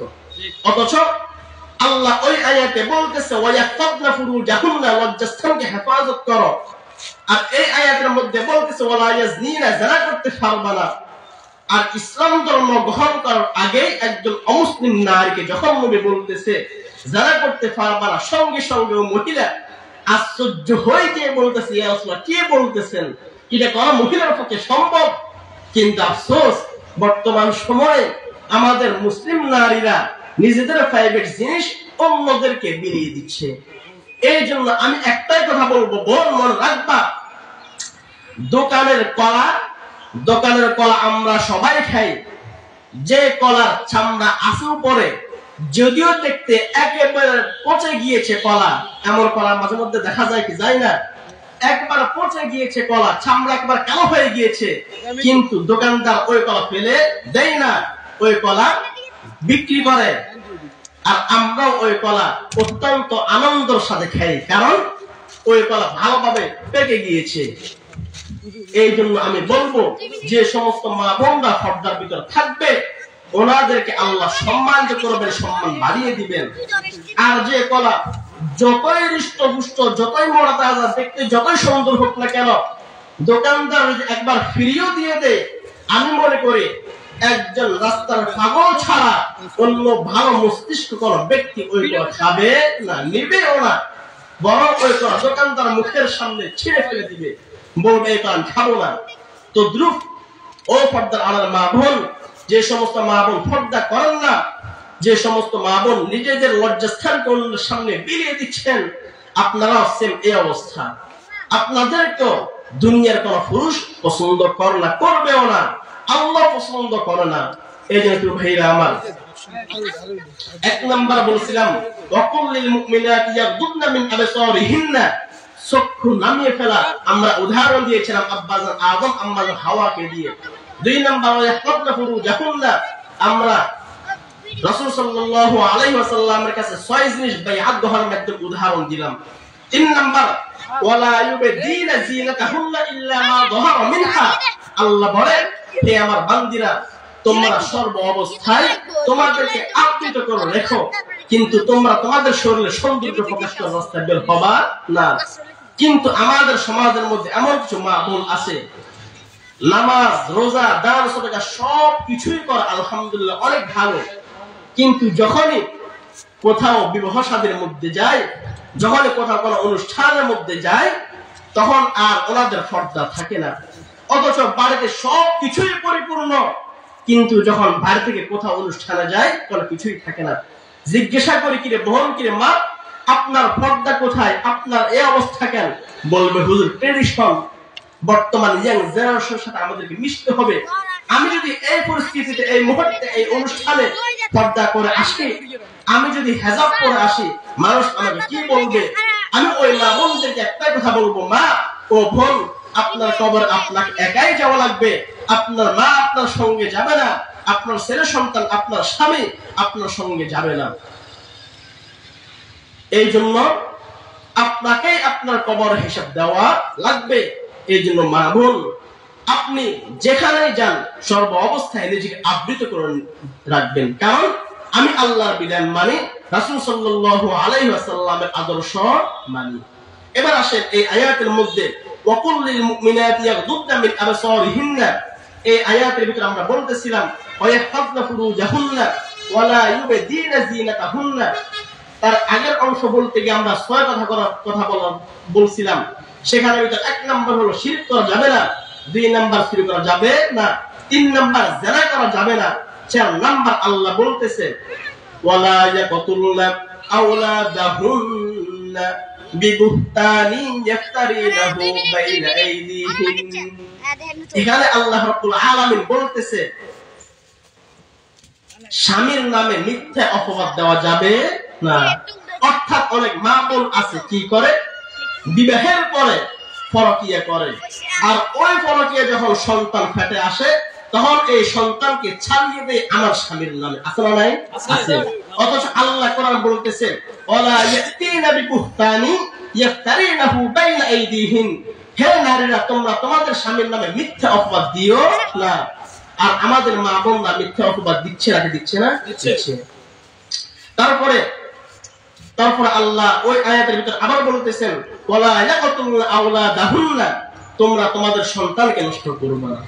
অথচ আল্লাহ ওই আয়াতে বলতেছে ওয়ায়াহফাযনা ফুরুজাহুন্না, লজ্জাস্থানকে হেফাজত করো। আর এই আয়াতের মধ্যে বলতেছে ওয়ালা ইয়াজনিনা, জিনা করতে পারবে না। আর ইসলাম ধর্ম গ্রহণ করার আগে একজন অমুসলিম নারীকে যখন নবী বলতেছে জিনা করতে পারবে না, সঙ্গে সঙ্গে ওই মহিলা আশ্চর্য হয়ে গিয়ে বলতেছে, ইয়া রাসূলুল্লাহ, কি বলতেছেন? এটা কোন মহিলার পক্ষে সম্ভব? কিন্তু আফসোস, বর্তমান সময়ে আমাদের মুসলিম নারীরা নিজেদের প্রাইভেট জিনিস অন্যদেরকে বিলিয়ে দিচ্ছে। এই জন্য আমি একটাই কথা বলবো, বোন মনে রাখবা, দোকানের কলা আমরা সবাই খাই, যে কলার চামড়া আছে উপরে, যদিও দেখতে একেবারে পচে গিয়েছে কলা, এমন কলা মাঝে মধ্যে দেখা যায় কি যায় না? একবার পচে গিয়েছে কলা, চামড়া একবার কালো হয়ে গিয়েছে, কিন্তু দোকানদার ওই কলা ফেলে দেয় না, ওই কলা বিক্রি করে। আর আমরাও ওই কলা অত্যন্ত আনন্দের সাথে খাই, কারণ ওই কলা ভালোভাবে পেকে গিয়েছে। এই জন্য আমি বলবো, যে সমস্ত মা বোনরা পর্দার ভিতর থাকবে, ওনাদেরকে আল্লাহ সম্মান করবেন, সম্মান বাড়িয়ে দিবেন। আর যে কলা যতই হৃষ্টপুষ্ট, যতই মোটা তাজা, দেখতে যতই সুন্দর হোক না কেন, দোকানদার একবার ফিরিয়েও দিয়ে দেয়, আমি মনে করি একজন রাস্তার পাগল ছাড়া অন্য ভালো মস্তিষ্ক কোন ব্যক্তি ওই কলা খাবে না, নিবেও না, বরং ওই কলা দোকানদার মুখের সামনে ছিঁড়ে ফেলে দিবে, বলবে এই কলা খাবো না। তো দ্রুপ ও পর্দার আড়ার মা বোন, যে সমস্ত মা বোন পর্দা করেন না, যে সমস্ত মা বোন নিজেদের লজ্জাস্থানকে অন্যের সামনে বিলিয়ে দিচ্ছেন, আপনারাও সেম এই অবস্থা। আপনাদেরকেও দুনিয়ার কোন পুরুষ পছন্দ করে না, করবেও না, আল্লাহ পছন্দ করে না। এই জন্য ভাইরা আমার, 1 নাম্বার বলছিলাম ওয়াকুল লিল মুমিনাতি ইয়াগুদনা মিন আবসারিহিন্না, চক্ষু নামিয়ে ফেলা। আমরা উদাহরণ দিয়েছিলাম আব্বাজান আদম আম্মাজান হাওয়াকে দিয়ে। 2 নাম্বার ইয়াহফাজনা ফুরুজাহুন্না, আমরা রাসূল সাল্লাল্লাহু আলাইহি ওয়াসাল্লামের কাছে 6 জিনিস বাইআত গ্রহণের মাধ্যমে উদাহরণ দিলাম। 3 নাম্বার ওয়ালা ইউবদিনা জিনাতাহুন্না ইল্লা মা যাহারা মিনহা, আল্লাহ বলেন হে আমার বান্দীরা তোমরা সর্ব অবস্থায় তোমাদেরকে আবৃত করে রেখো, কিন্তু তোমরা তোমাদের শরীরের সৌন্দর্য প্রকাশ করার রাস্তায় বের হবা না। কিন্তু আমাদের সমাজের মধ্যে এমন কিছু মা বোন আছে, নামাজ রোজা দান সাদাকা সব কিছুই করে আলহামদুলিল্লাহ অনেক ভালো, কিন্তু যখনই কোথাও বিবাহ শাদীর মধ্যে যায়, যখনই কোথাও কোনো অনুষ্ঠানের মধ্যে যায়, তখন আর ওনাদের পর্দা থাকে না। অথচ বাড়িতে সব কিছুই পরিপূর্ণ, কিন্তু যখন বাড়ি থেকে কোথাও অনুষ্ঠানে যায় কোনো কিছুই থাকে না। জিজ্ঞাসা করি কিরে বোন কিরে মা আপনার পর্দা কোথায়, আপনার এই অবস্থা কেন? বলবে হুজুর ট্রেডিশন, বর্তমান ইয়াং জেনারেশনের সাথে আমাদেরকে মিশতে হবে। আমি যদি এই পরিস্থিতিতে এই মুহূর্তে এই অনুষ্ঠানে পর্দা করে আসি, আমি যদি হেজাব পরে আসি, মানুষ আমাকে কি বলবে? আমি ওই মা বোনদেরকে একটাই কথা বলবো, মা ও বোন আপনার কবর আপনাকে একাই যাওয়া লাগবে, আপনার মা আপনার সঙ্গে যাবে না, আপনার ছেলে সন্তান আপনার স্বামী আপনার সঙ্গে যাবে না। এই জন্য আপনাকেই আপনার কবর হিসাব দেওয়া লাগবে। এই জন্য মা বোন আপনি যেখানেই যান সর্ব অবস্থায় নিজেকে আবৃত করে রাখবেন, কারণ আমি আল্লাহর বিধান মানি, রাসূল সাল্লাল্লাহু আলাইহি ওয়াসাল্লামের আদর্শ মানি। এবার আসেন এই আয়াতের মধ্যে ওয়াকুল লিল মুমিনাতি ইয়াগদুদনা মিন আবসারিহিন্না, এই আয়াতের ভিতরে আমরা বলতেছিলাম ওয়ায়াহফাজনা ফুরুজাহুন্না ওয়ালা ইউবদিনা জিনাতাহুন্না। তার আগের অংশ বলতে গিয়ে আমরা 6 কথা বলছিলাম। সেখানে ভিতরে 1 নাম্বার হলো শিরক করা যাবে না, 2 নাম্বার শিরক করা যাবে না, 3 নাম্বার জিনা করা যাবে না, 4 নাম্বার আল্লাহ বলতেছে ওয়ালা ইয়াকতুলনা আওলাদাহুন্না বিবুহতানি ইফতারিনাহু বাইনা আইদিহিম। এখানে আল্লাহ রাব্বুল আলামিন বলতেছে স্বামীর নামে মিথ্যা অপবাদ দেওয়া যাবে না। অর্থাৎ অনেক মা বোন আছে কি করে, বিবাহের পরে পরকীয়া করে, আর ওই পরকীয়া যখন সন্তান পেটে আসে তখন এই সন্তানকে ছাড়িয়ে দেয় আমার স্বামীর নামে। আছে না নাই? আছে। অথচ আল্লাহ কোরআন বলতেছে ওয়ালা ইয়াতিনা বিবুহতানি ইফতারিনাহু বাইনা আইদিহিম, হে নারীরা তোমরা তোমাদের স্বামীর নামে মিথ্যা অপবাদ দিও না। আর আমাদের মা বোনরা মিথ্যা অপবাদ দিচ্ছে নাকি দিচ্ছে না? দিচ্ছে। তারপরে আল্লাহ ওই আয়াতের ভিতর আবার বলতেছেন ওয়ালা ইয়াকতুলনা আওলাদাহুন্না, তোমরা তোমাদের সন্তানকে নষ্ট করবে না।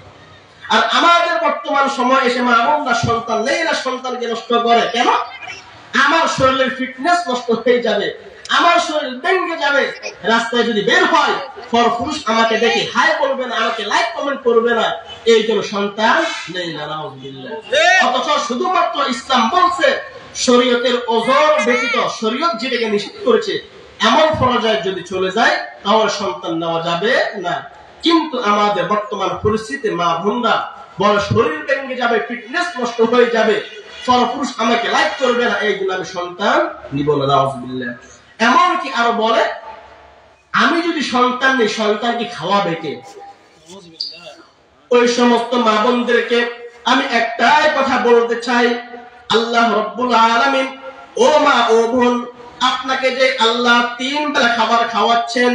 আর আমাদের বর্তমান সময় এসে মা বোনরা সন্তান নেই না সন্তানকে নষ্ট করে। কেন? আমার শরীরের ফিটনেস নষ্ট হয়ে যাবে, আমার শরীর ভেঙে যাবে, রাস্তায় যদি বের হয় পুরুষ আমাকে দেখে হাই বলবে না, আমাকে লাইক কমেন্ট করবে না, এই জন্য সন্তান নেই না। নাউযুবিল্লাহ। অথচ শুধুমাত্র ইসলাম বলছে শরীয়তের ওজর ব্যতীত শরীয়ত যেটাকে নিষেধ করেছে এমন পর্যায়ে যদি চলে যায় তাহলে সন্তান নেওয়া যাবে না। কিন্তু আমাদের বর্তমান পরিস্থিতি মা বোনরা বড় শরীর ভেঙে যাবে, ফিটনেস নষ্ট হয়ে যাবে, পুরুষ আমাকে লাইক করবে না, এই জন্য আমি সন্তান নিব না। নাউযুবিল্লাহ। এমনকি আরো বলে আমি যদি সন্তান নেই সন্তান কি খাওয়াবে কে? ওই সমস্ত মা বোনদেরকে আমি একটাই কথা বলতে চাই, আল্লাহ রাব্বুল আলামিন, ও মা ও বোন আপনাকে যে আল্লাহ 3 বেলা খাবার খাওয়াচ্ছেন,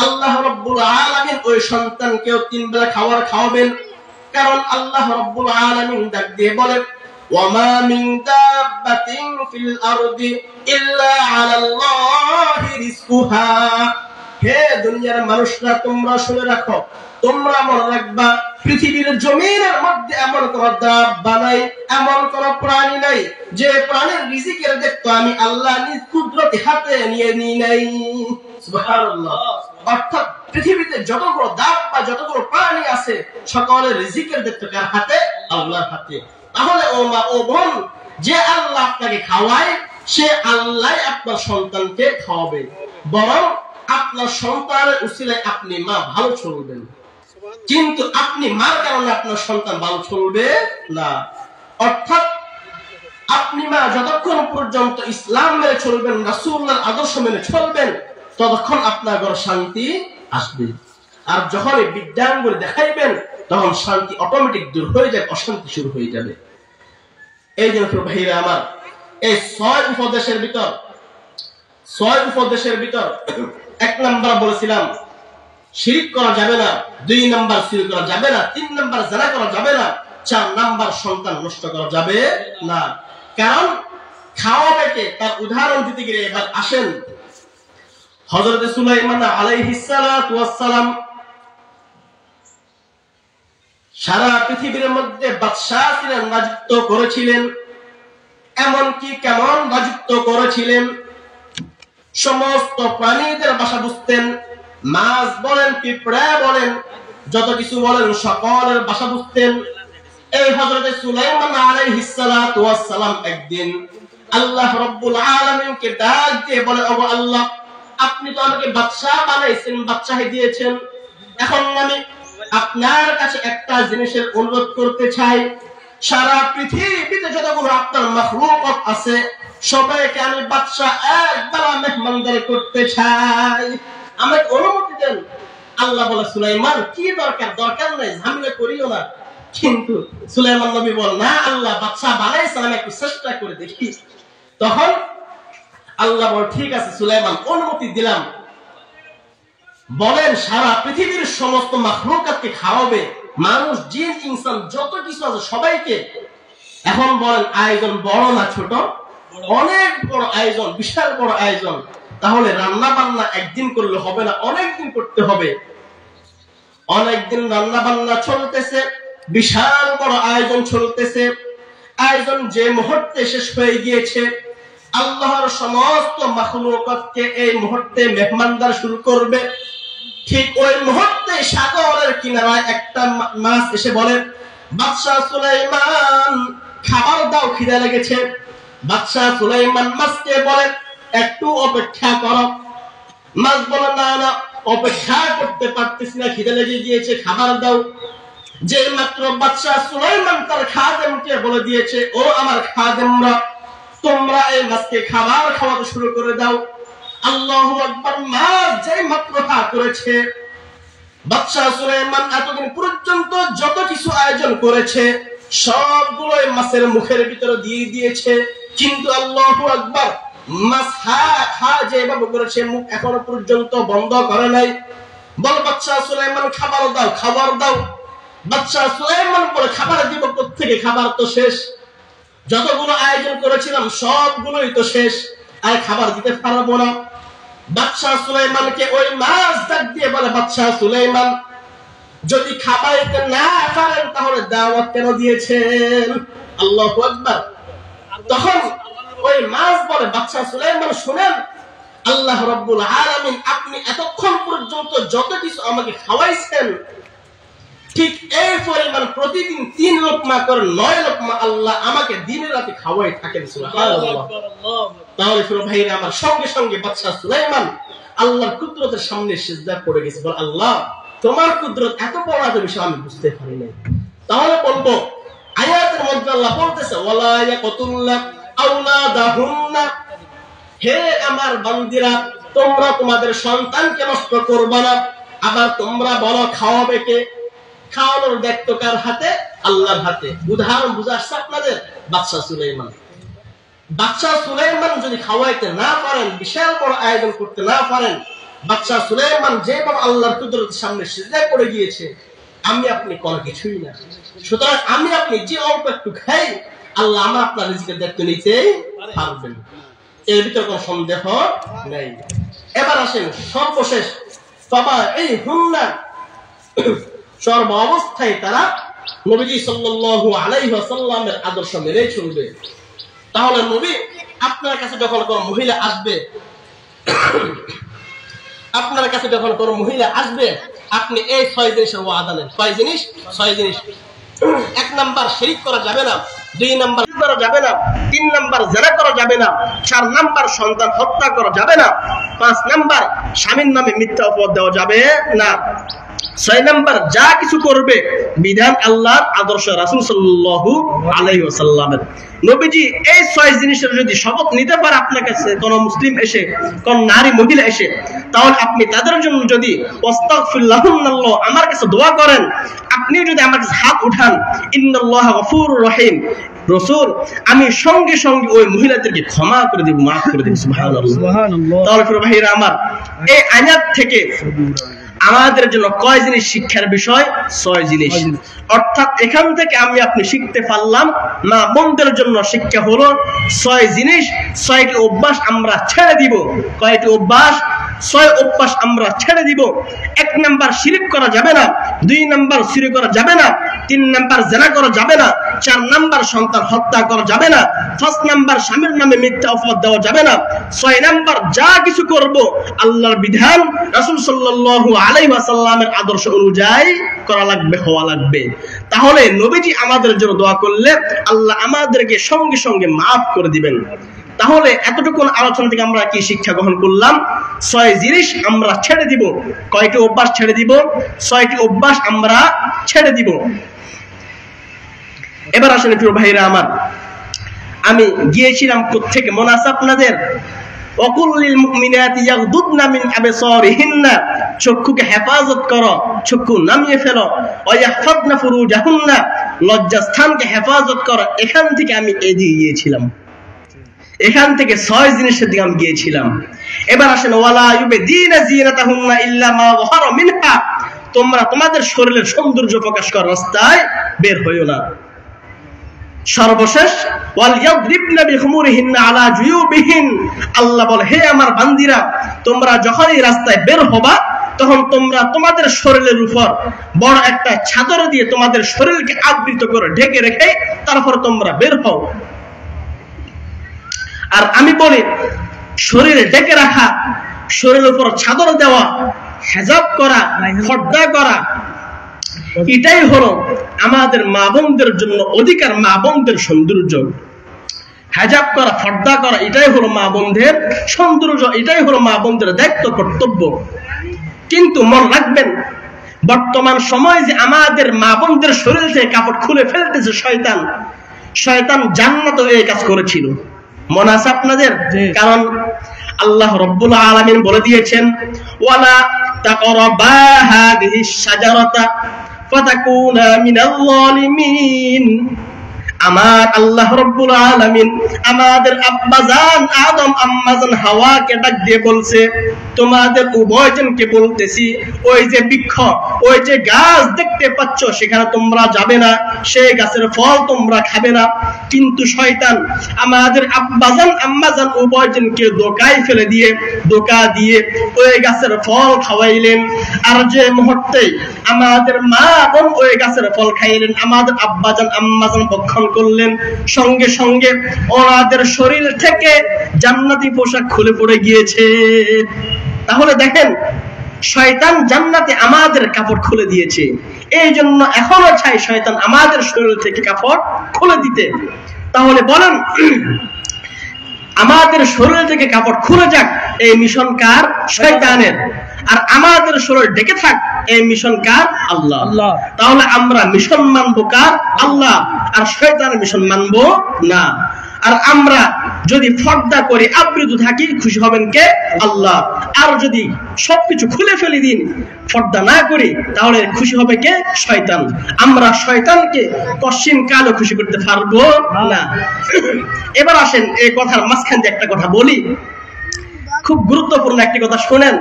আল্লাহ রাব্বুল আলামিন ওই সন্তানকেও 3 বেলা খাবার খাওয়াবেন। কারণ আল্লাহ রাব্বুল আলামিন ডাক দিয়ে বলেন ওয়ামা মিন দাব্বাতিন ফিল আরদি ইল্লা আলাল্লাহি রিজকুহা। হে দুনিয়ার মানুষরা তোমরা শুনে রাখো, তোমরা মনে রাখবা পৃথিবীর জমিনের মধ্যে এমন কোন দাব্বা নাই, এমন কোন প্রাণী নাই যে প্রাণীর রিজিকের দায়িত্ব আমি আল্লাহ নিজ কুদরতি হাতে নিয়ে নিই নাই। সুবহানাল্লাহ। অর্থাৎ পৃথিবীতে যতগুলো দাব্বা যতগুলো প্রাণী আছে সকলের রিজিকের দায়িত্ব কার হাতে? আল্লাহর হাতে। তাহলে ও মা ও বোন, যে আল্লাহ আপনাকে খাওয়ায় সে আল্লাহ আপনার সন্তানকে খাওয়াবে, বরং আপনার সন্তানের উসিলায় আপনি মা ভালো চলবেন, কিন্তু আপনি মার কারণে আপনার সন্তান ভালো চলবে না। অর্থাৎ আপনি মা যতক্ষণ পর্যন্ত ইসলাম মেনে চলবেন, রাসূলুল্লাহর আদর্শ মেনে চলবেন, ততক্ষণ আপনার ঘরে শান্তি আসবে। আর যখনই বিদ্যাঙ্গুলি দেখাইবেন তখন শান্তি অটোমেটিক দূর হয়ে যাবে, অশান্তি শুরু হয়ে যাবে। এই জন্য ভাইরা আমার, এই 6 উপদেশের ভিতর 1 নাম্বার বলেছিলাম শিরক করা যাবে না, 2 নাম্বার চুরি করা যাবে না, 3 নাম্বার জিনা করা যাবে না, 4 নাম্বার সন্তান নষ্ট করা যাবে না। কারণ খাওয়া পেটে তার উদাহরণ দিতে গিয়ে এবার আসেন হযরত সুলাইমান আলাইহিস সালাতু ওয়াস সালাম সারা পৃথিবীর মধ্যে বাদশা ছিলেন, রাজত্ব করেছিলেন। এমনকি কেমন রাজত্ব করেছিলেন, সমস্ত প্রাণীদের ভাষা বুঝতেন। মাছ বলেন, পিঁপড়া বলেন, যত কিছু বলেন সকলের ভাষা বুঝতেন। এই হযরত সুলাইমান আলাইহিস সালাতু ওয়াস সালাম একদিন আল্লাহ রাব্বুল আলামিনকে ডাক দিয়ে বলে, ওগো আল্লাহ, আপনি তো আমাকে বাদশা বানাইছেন, বাদশাহী দিয়েছেন, এখন আমি আপনার কাছে একটা জিনিসের অনুরোধ করতে চাই। সারা পৃথিবীতে যতগুলো আপনার মাখলুকাত আছে সবাইকে আমি বাদশা একবার মেহমানদারি করতে চাই, আমাকে অনুমতি দেন। আল্লাহ বলে, সুলাইমান কি দরকার নাই, ঝামেলা করিও না। কিন্তু সুলাইমান নবী বল, না আল্লাহ বাদশা বানাইছেন, আমি একটু চেষ্টা করে দেখি। তখন আল্লাহ বল, ঠিক আছে সুলাইমান, অনুমতি দিলাম। বলেন সারা পৃথিবীর সমস্ত মাখলুকাতকে খাওয়াবে, মানুষ, জিন, ইনসান যত কিছু আছে সবাইকে। এখন বলেন আয়োজন বড় না ছোট? অনেক বড় আয়োজন, বিশাল বড় আয়োজন। তাহলে রান্না বান্না একদিন করলে হবে না, অনেকদিন করতে হবে। অনেকদিন রান্না বান্না চলতেছে, বিশাল বড় আয়োজন চলতেছে। আয়োজন যে মুহূর্তে শেষ হয়ে গিয়েছে, আল্লাহর সমস্ত মাখলুকাতকে এই মুহূর্তে মেহমানদার শুরু করবে। ঠিক ওই মুহূর্তে সাগরের কিনারায় একটা মাছ এসে বলে, বাদশা সুলাইমান খাবার দাও, খিদে লেগেছে। বাদশা সুলাইমান মাছকে বলে, একটু অপেক্ষা করো। মাছ বলে, না না, অপেক্ষা করতে পারতেছি না, খিদে লেগে গিয়েছে, খাবার দাও। যে মাত্র বাদশা সুলাইমান তার খাদেমকে বলে দিয়েছে, ও আমার খাদেমরা, তোমরা এই মাছকে খাবার খাওয়াতে শুরু করে দাও। আল্লাহু আকবার। মাছ যেই মাত্র হা করেছে, বাদশা সুলাইমান এতদিন পর্যন্ত যত কিছু আয়োজন করেছে সবগুলো মাছের মুখের ভিতরে দিয়ে দিয়েছে। কিন্তু আল্লাহু আকবার, মাছ হা যেভাবে করেছে, মুখ এখনো পর্যন্ত বন্ধ করে নাই। বল বাদশা সুলাইমান, খাবার দাও, খাবার দাও। বাদশা সুলাইমান বলে, খাবার দিব কোত্থেকে, খাবার তো শেষ, যতগুলো আয়োজন করেছিলাম সবগুলোই তো শেষ, আর খাবার দিতে পারবো না। বাদশা সুলাইমানকে ওই মাছ ডাক দিয়ে বলে, বাদশা সুলাইমান, যদি খাবাইতে না পারেন তাহলে দাওয়াত কেন দিয়েছেন? আল্লাহু আকবার। তখন ওই মাছ বলে, বাদশা সুলাইমান শুনেন, আল্লাহ রাব্বুল আলামিন আপনি এতক্ষণ পর্যন্ত যত কিছু আমাকে খাওয়াইছেন, ঠিক এই পরিমাণ প্রতিদিন 3 লোকমা করে 9 লোকমা আল্লাহ আমাকে দিনে রাতে খাওয়াই থাকেন। সুবহানাল্লাহ। তাহলে শুনো ভাইরা আমার, সঙ্গে সঙ্গে বাদশা সুলাইমান আল্লাহর কুদরতের সামনে সিজদা করে গেছে, বল আল্লাহ তোমার কুদরত এত বড়, এত বিষয় আমি বুঝতে পারি নাই। তাহলে বলবো আয়াতের মধ্যে আল্লাহ বলতেছে, ওয়ালা ইয়াকতুল্লা আওলাদাহুন্না, হে আমার বান্দীরা, তোমরা তোমাদের সন্তানকে নষ্ট করবে না। আবার তোমরা বলো খাওয়াবে কে? খাওয়ানোর দায়িত্ব কার হাতে? আল্লাহর হাতে। উদাহরণ বুঝে আসছে আপনাদের? বাদশা সুলাইমান। বাদশা সুলাইমান যদি খাওয়াইতে না পারেন, বিশাল বড় আয়োজন করতে না পারেন, বাদশা সুলাইমান যেভাবে আল্লাহর কুদরতের সামনে সিজদা করে গিয়েছে, আমি আপনি কোনো কিছুই না। সুতরাং আমি আপনি যে অল্প একটু খাই, আল্লাহ আমার আপনার রিজিকের দায়িত্ব নিতে পারবেন, এর ভিতরে কোনো সন্দেহ নেই। এবার আসেন সর্বশেষ, বাবা এই হুন্না সর্ব অবস্থায় তারা নবীজি সাল্লাল্লাহু আলাইহি ওয়াসাল্লামের আদর্শ মেনে চলবে। তাহলে নবী আপনার কাছে যখন কোনো মহিলা আসবে, আপনার কাছে যখন কোনো মহিলা আসবে, আপনি এই 6 জিনিসের ওয়াদা নেন। 6 জিনিস। 6 জিনিস। 1 নাম্বার শিরক করা যাবে না, 2 নাম্বার করা যাবে না, 3 নাম্বার জিনা করা যাবে না, 4 নাম্বার সন্তান হত্যা করা যাবে না, 5 নাম্বার স্বামীর নামে মিথ্যা অপবাদ দেওয়া যাবে না, ছয় নাম্বার যা কিছু করবে বিধান আল্লাহর, আদর্শ রাসূল সাল্লাল্লাহু আলাইহি ওয়াসাল্লামের। নবীজি এই 6 জিনিসের যদি শপথ নিতে পারে আপনার কাছে কোন মুসলিম এসে, কোন নারী মহিলা এসে, তাহলে আপনি তাদের জন্য যদি ওয়াস্তাগফিরুল্লাহুন্নাল্লাহ আমার কাছে দোয়া করেন, আপনিও যদি আমার কাছে হাত উঠান, ইন্নাল্লাহা গফুরুর রহিম, রাসূল আমি সঙ্গে সঙ্গে ওই মহিলাদেরকে ক্ষমা করে দেব, মাফ করে দেব। সুবহানাল্লাহ। তাহলে প্রিয় ভাইরা আমার, এই আয়াত থেকে আমাদের জন্য কয় জিনিস শিক্ষার বিষয়? 6 জিনিস। অর্থাৎ এখান থেকে আমি আপনি শিখতে পারলাম মা বোনদের জন্য শিক্ষা হলো 6 জিনিস, 6টি অভ্যাস আমরা ছেড়ে দিব। কয়টি অভ্যাস? 6 অভ্যাস আমরা ছেড়ে দিব। 1 নাম্বার শিরক করা যাবে না, 2 নাম্বার চুরি করা যাবে না, 3 নাম্বার জিনা করা যাবে না, 4 নাম্বার সন্তান হত্যা করা যাবে না, 5 নাম্বার স্বামীর নামে মিথ্যা অপবাদ দেওয়া যাবে না, 6 নাম্বার যা কিছু করব আল্লাহর বিধান, রাসূল সাল্লাল্লাহু আলাইহি ওয়াসাল্লামের আদর্শ অনুযায়ী করা লাগবে, হওয়া লাগবে। তাহলে নবীজি আমাদের জন্য দোয়া করলে আল্লাহ আমাদেরকে সঙ্গে সঙ্গে মাফ করে দিবেন। তাহলে এতটুকু আলোচনা থেকে আমরা কি শিক্ষা গ্রহণ করলাম? 6 জিনিস আমরা ছেড়ে দিব। কয়টি অভ্যাস ছেড়ে দিব? 6টি অভ্যাস আমরা ছেড়ে দিব। এবার আসেন প্রিয় ভাইরা আমার, আমি গিয়েছিলাম কোত্থেকে মনে আছে আপনাদের? ওয়াকুল্লিল মুমিনাতি ইয়াগদুদনা মিন আবসারিহিন্না, চক্ষুকে হেফাজত করো, চক্ষু নামিয়ে ফেলো, ওয়া ইয়াহফাযনা ফুরুজাহুন্না, লজ্জাস্থানকে হেফাজত করো। এখান থেকে আমি এগিয়ে গিয়েছিলাম, এখান থেকে 6 জিনিসের দিকে আমি গিয়েছিলাম। এবার আসেন ওয়ালা ইউবদিনা জিনাতাহুন্না ইল্লা মা যাহারা মিনহা, তোমরা তোমাদের শরীরের সৌন্দর্য প্রকাশ করার রাস্তায় বের হইও না। সর্বশেষ ওয়াল ইয়াদরিবনা বিখুমুরিহিন্না আলা জুয়ুবিহিন, আল্লাহ বলে হে আমার বান্দিরা, তোমরা যখন এই রাস্তায় বের হবা তখন তোমরা তোমাদের শরীরের উপর বড় একটা চাদর দিয়ে তোমাদের শরীরকে আবৃত করে ঢেকে রেখে তারপর তোমরা বের হও। আর আমি বলি শরীরে ঢেকে রাখা, শরীরের উপর চাদর দেওয়া, হেজাব করা, পর্দা করা, এটাই হলো আমাদের মা বোনদের জন্য অধিকার, মা বোনদের সৌন্দর্য। হেজাব করা, পর্দা করা, এটাই হলো মা বোনদের সৌন্দর্য, এটাই হলো মা বোনদের দায়িত্ব, কর্তব্য। কিন্তু মনে রাখবেন বর্তমান সময় যে আমাদের মা বোনদের শরীর থেকে কাপড় খুলে ফেলতেছে শয়তান, শয়তান জান্নাতে এই কাজ করেছিল, মনে আছে আপনাদের? কারণ আল্লাহ রাব্বুল আলামিন বলে দিয়েছেন ওয়ালা তাকরাবা হাদিহিশ শাজারাতা ফাতাকুনা মিনাল যালিমিন। আমার আল্লাহ রাব্বুল আলামিন আমাদের আব্বাজান আদম আম্মাজান হাওয়াকে ডাক দিয়ে বলছে, তোমাদের উভয়জনকে বলতেছি ওই যে বৃক্ষ, ওই যে গাছ দেখতে পাচ্ছ সেখানে তোমরা যাবে না, সেই গাছের ফল তোমরা খাবে না। কিন্তু শয়তান আমাদের আব্বাজান আম্মাজান উভয়জনকে ধোঁকায় ফেলে দিয়ে, ধোঁকা দিয়ে ওই গাছের ফল খাওয়াইলেন। আর যে মুহূর্তে আমাদের মা বোন ওই গাছের ফল খাইলেন, আমাদের আব্বাজান আম্মাজান ভক্ষণ করলেন, সঙ্গে সঙ্গে ওনাদের শরীর থেকে জান্নাতি পোশাক খুলে পড়ে গিয়েছে। তাহলে দেখেন শয়তান জান্নাতে আমাদের কাপড় খুলে দিয়েছে, এই জন্য এখনো চাই শয়তান আমাদের শরীর থেকে কাপড় খুলে দিতে। তাহলে বলেন আমাদের শরীর থেকে কাপড় খুলে যাক, এই মিশন কার? শয়তানের। আর আমাদের শরীর ঢেকে থাক, এই মিশন কার? আল্লাহ। তাহলে আমরা মিশন মানবো কার? আল্লাহ। আর শয়তানের মিশন মানবো না। আর আমরা যদি পর্দা করে আবৃত থাকি খুশি হবেন কে? আল্লাহ। আর যদি সবকিছু খুলে ফেলে দিন, পর্দা না করি, তাহলে খুশি হবে কে? শয়তান। আমরা শয়তানকে কশিন কালও খুশি করতে পারবো না। এবার আসেন এই কথার মাঝখান দিয়ে একটা কথা বলি, খুব গুরুত্বপূর্ণ একটি কথা শুনেন।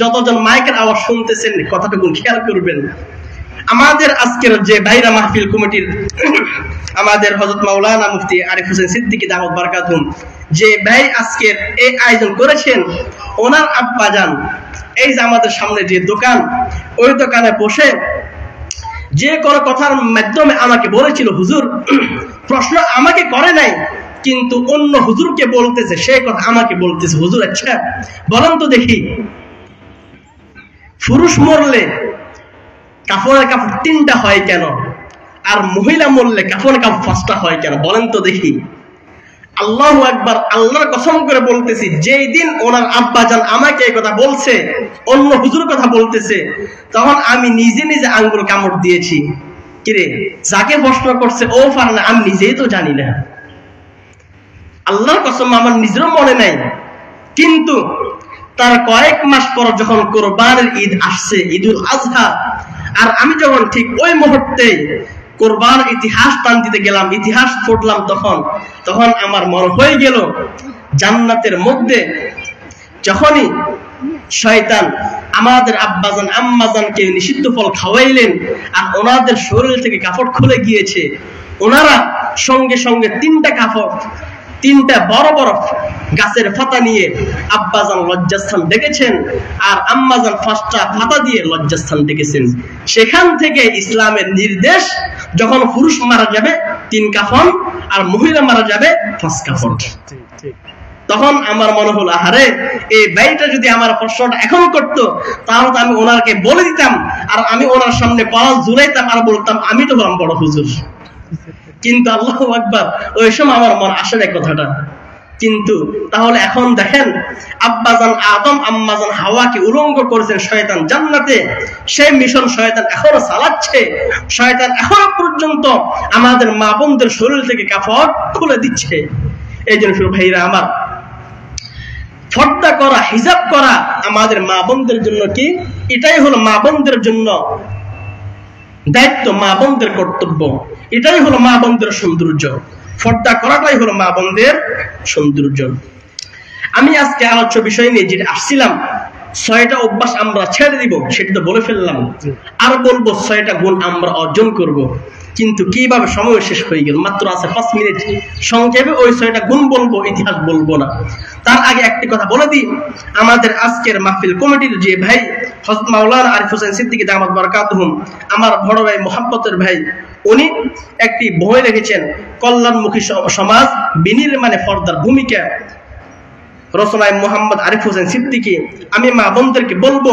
যতজন মাইকের আওয়াজ শুনতেছেন কথাটুকু খেয়াল করবেন। আমাদের আজকের যে বাইরা মাহফিল কমিটির আমাদের হযরত মাওলানা মুফতি আরিফ হোসেন সিদ্দিকী দাওয়াত বারাকাতুহু যে ভাই আজকের এই আয়োজন করেছেন, ওনার আব্বাজান এই যে আমাদের সামনে যে দোকান, ওই দোকানে বসে যে কোনো কথার মাধ্যমে আমাকে বলেছিল, হুজুর প্রশ্ন আমাকে করে নাই কিন্তু অন্য হুজুরকে বলতেছে, সেই কথা আমাকে বলতেছে। হুজুর আচ্ছা বলেন তো দেখি, পুরুষ মরলে কাফনের কাপড় 3টা হয় কেন, আর মহিলা মরলে কাফনের কাপড় 5টা হয় কেন? বলেন তো দেখি। আল্লাহু আকবার, আল্লাহর কসম করে বলতেছি, যেই দিন ওনার আব্বাজান আমাকে এই কথা বলছে, অন্য হুজুর কথা বলতেছে, তখন আমি নিজে নিজে আঙ্গুল কামড় দিয়েছি। কিরে, যাকে প্রশ্ন করছে ও পারে না, আমি নিজেই তো জানি না। আল্লাহর কসম আমার নিজেরও মনে নাই। কিন্তু তার কয়েক মাস পর যখন কোরবানির ঈদ আসছে, ঈদুল আজহা, আর আমি যখন ঠিক ওই মুহূর্তে কোরবান ইতিহাস টান দিতে গেলাম, ইতিহাস পড়লাম, তখন আমার মনে হয়ে গেল জান্নাতের মধ্যে যখনই শয়তান আমাদের আব্বাজান আম্মাজানকে নিষিদ্ধ ফল খাওয়াইলেন আর ওনাদের শরীর থেকে কাপড় খুলে গিয়েছে, ওনারা সঙ্গে সঙ্গে তিনটা বড় বড় গাছের পাতা নিয়ে আব্বাজান লজ্জাস্থান দেখেছেন আর আম্মাজান 5টা পাতা দিয়ে লজ্জাস্থান দেখেছেন। সেখান থেকে ইসলামের নির্দেশ, যখন পুরুষ মারা যাবে 3 কাফন আর মহিলা মারা যাবে 5 কাফন। তখন আমার মনে হলো, আরে এই ভাইটা যদি আমার প্রশ্নটা এখন করতো তাহলে তো আমি ওনাকে বলে দিতাম, আর আমি ওনার সামনে কলার ঝুলাইতাম আর বলতাম আমি তো হলাম বড় হুজুর। কিন্তু আল্লাহু আকবার, ওই সময় আমার মন আসে না কথাটা। কিন্তু তাহলে এখন দেখেন, আব্বাজান আদম আম্মাজান হাওয়াকে উলঙ্গ করেছেন শয়তান জান্নাতে, সেই মিশন শয়তান এখনো চালাচ্ছে। শয়তান এখনো পর্যন্ত আমাদের মা বোনদের শরীর থেকে কাপড় খুলে দিচ্ছে। এই জন্য ভাইরা আমার, পর্দা করা, হিজাব করা আমাদের মা বোনদের জন্য কি, এটাই হলো মা বোনদের জন্য দায়িত্ব, মা বোনদের কর্তব্য, এটাই হলো মা বোনদের সৌন্দর্য। পর্দা করাটাই হলো মা বোনদের সৌন্দর্য। আমি আজকে আলোচ্য বিষয় নিয়ে যেটা আসছিলাম, 6টা অভ্যাস আমরা ছেড়ে দিব, সেটা তো বলে ফেললাম। আর বলবো 6টা গুণ আমরা অর্জন করব, কিন্তু কিভাবে, সময় শেষ হয়ে গেল, মাত্র আছে 5 মিনিট। সংক্ষেপে ওই 6টা গুণ বলবো, ইতিহাস বলবো না। তার আগে একটি কথা বলে দিই, আমাদের আজকের মাহফিল কমিটির যে ভাই হযরত মাওলানা আরিফ হোসেন সিদ্দিকী দামাত বারাকাতুহুম, আমার বড় ভাই মোহাম্মতের ভাই, উনি একটি বই লিখেছেন, কল্যাণমুখী সমাজ বিনির্মাণে পর্দার ভূমিকা, রচনায় মোহাম্মদ আরিফ হোসেন সিদ্দিকী। আমি মা বোনদেরকে বলবো,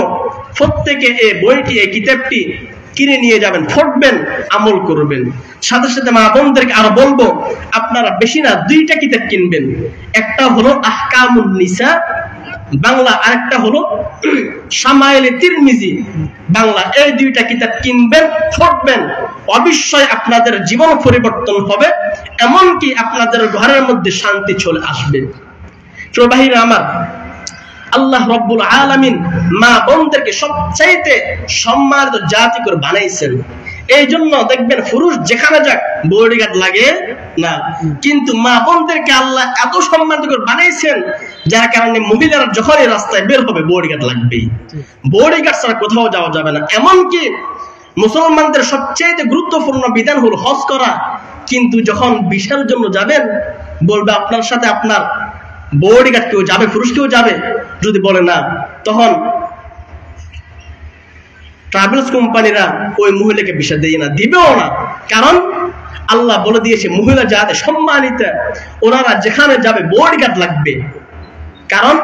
প্রত্যেকে এই বইটি, এই কিতাবটি কিনে নিয়ে যাবেন, পড়বেন, আমল করবেন। সাথে সাথে মা বোনদেরকে আরো বলবো, আপনারা বেশি না 2টা কিতাব কিনবেন। একটা হলো আহকামুন নিসা বাংলা, আরেকটা হলো শামায়েলে তিরমিজি বাংলা। এই 2টা কিতাব কিনবেন, পড়বেন, অবশ্যই আপনাদের জীবন পরিবর্তন হবে, এমনকি আপনাদের ঘরের মধ্যে শান্তি চলে আসবে। প্রবাহীরা আমার, আল্লাহ রব্বুল আলামিন মা বোনদেরকে সবচাইতে সম্মানিত জাতি করে বানাইছেন। এই জন্য দেখবেন পুরুষ যেখানে যাক বডিগার্ড লাগে না, কিন্তু মা বোনদেরকে আল্লাহ এত সম্মানিত করে বানাইছেন, যার কারণে মহিলারা যখনই রাস্তায় বের হবে বডিগার্ড লাগবেই। বডিগার্ড ছাড়া কোথাও যাওয়া যাবে না। এমনকি মুসলমানদের সবচেয়ে গুরুত্বপূর্ণ বিধান হলো হজ করা, কিন্তু যখন বিশার জন্য যাবেন, বলবে আপনার সাথে আপনার বডিগার্ড কেউ যাবে, পুরুষ কেউ যাবে? যদি বলে না, তখন ট্রাভেলস কোম্পানিরা ওই মহিলাকে ভিসা দেয় না, দিবেও না। কারণ আল্লাহ বলে দিয়েছে মহিলা যাতে সম্মানিত, ওনারা যেখানে যাবে বডিগার্ড লাগবে। কারণ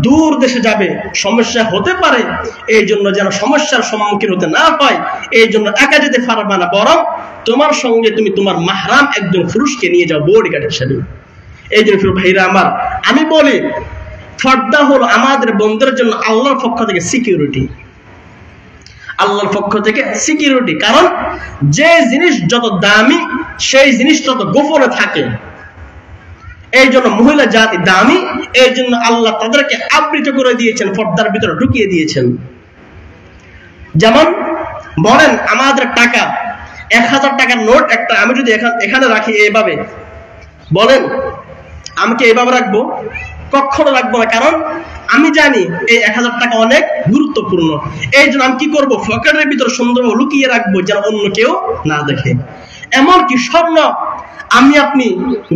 দূর দেশে যাবে, সমস্যা হতে পারে, এই জন্য যেন সমস্যার সম্মুখীন হতে না হয়, এই জন্য একা যেতে পারবে না, বরং তোমার সঙ্গে তুমি তোমার মাহরাম একজন পুরুষকে নিয়ে যাও বডিগার্ড হিসেবে। এই জন্য ভাইরা আমার, আমি বলি পর্দা হলো আমাদের বন্ধুদের জন্য আল্লাহর পক্ষ থেকে সিকিউরিটি, আল্লাহর পক্ষ থেকে সিকিউরিটি। কারণ যে জিনিস যত দামি, সেই জিনিস তত গোপনে থাকে। এই জন্য মহিলা জাতি দামি, এই জন্য আল্লাহ তাদেরকে আবৃত করে দিয়েছেন, পর্দার ভিতরে ঢুকিয়ে দিয়েছেন। যেমন বলেন, আমাদের টাকা 1000 টাকার নোট একটা আমি যদি এখানে রাখি এইভাবে, বলেন আমি কি এইভাবে রাখবো? কখনো রাখবো না। কারণ আমি জানি এই 1000 টাকা অনেক গুরুত্বপূর্ণ। এই জন্য আমি কি করবো, পকেটের ভিতরে সুন্দরভাবে লুকিয়ে রাখবো, যেন অন্য কেউ না দেখে। এমনকি স্বর্ণ আমি আপনি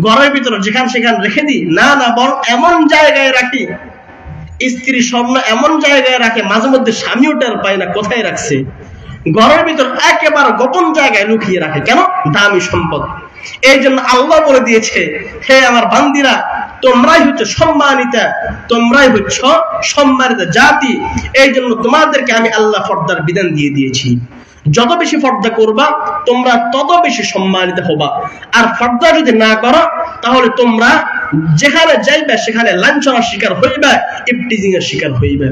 ঘরের ভিতরে যেখানে সেখানে রেখে দিই না, বরং এমন জায়গায় রাখি, স্ত্রী স্বর্ণ এমন জায়গায় রাখে মাঝে মধ্যে স্বামীও টের পায় না কোথায় রাখছে। ঘরের ভিতর একেবারে গোপন জায়গায় লুকিয়ে রাখে, কেন? দামি সম্পদ। এই জন্য আল্লাহ বলে দিয়েছে, হে আমার বান্দিরা, তোমরাই হচ্ছে সম্মানিতা, তোমরাই হচ্ছ সম্মানিত জাতি। এই জন্য তোমাদেরকে আমি আল্লাহ পর্দার বিধান দিয়ে দিয়েছি। যত বেশি পর্দা করবা তোমরা তত বেশি সম্মানিত হবা। আর পর্দা যদি না করো তাহলে তোমরা যেখানে যাইবে সেখানে লাঞ্ছনার শিকার হইবে, ইফটিজিং এর শিকার হইবে।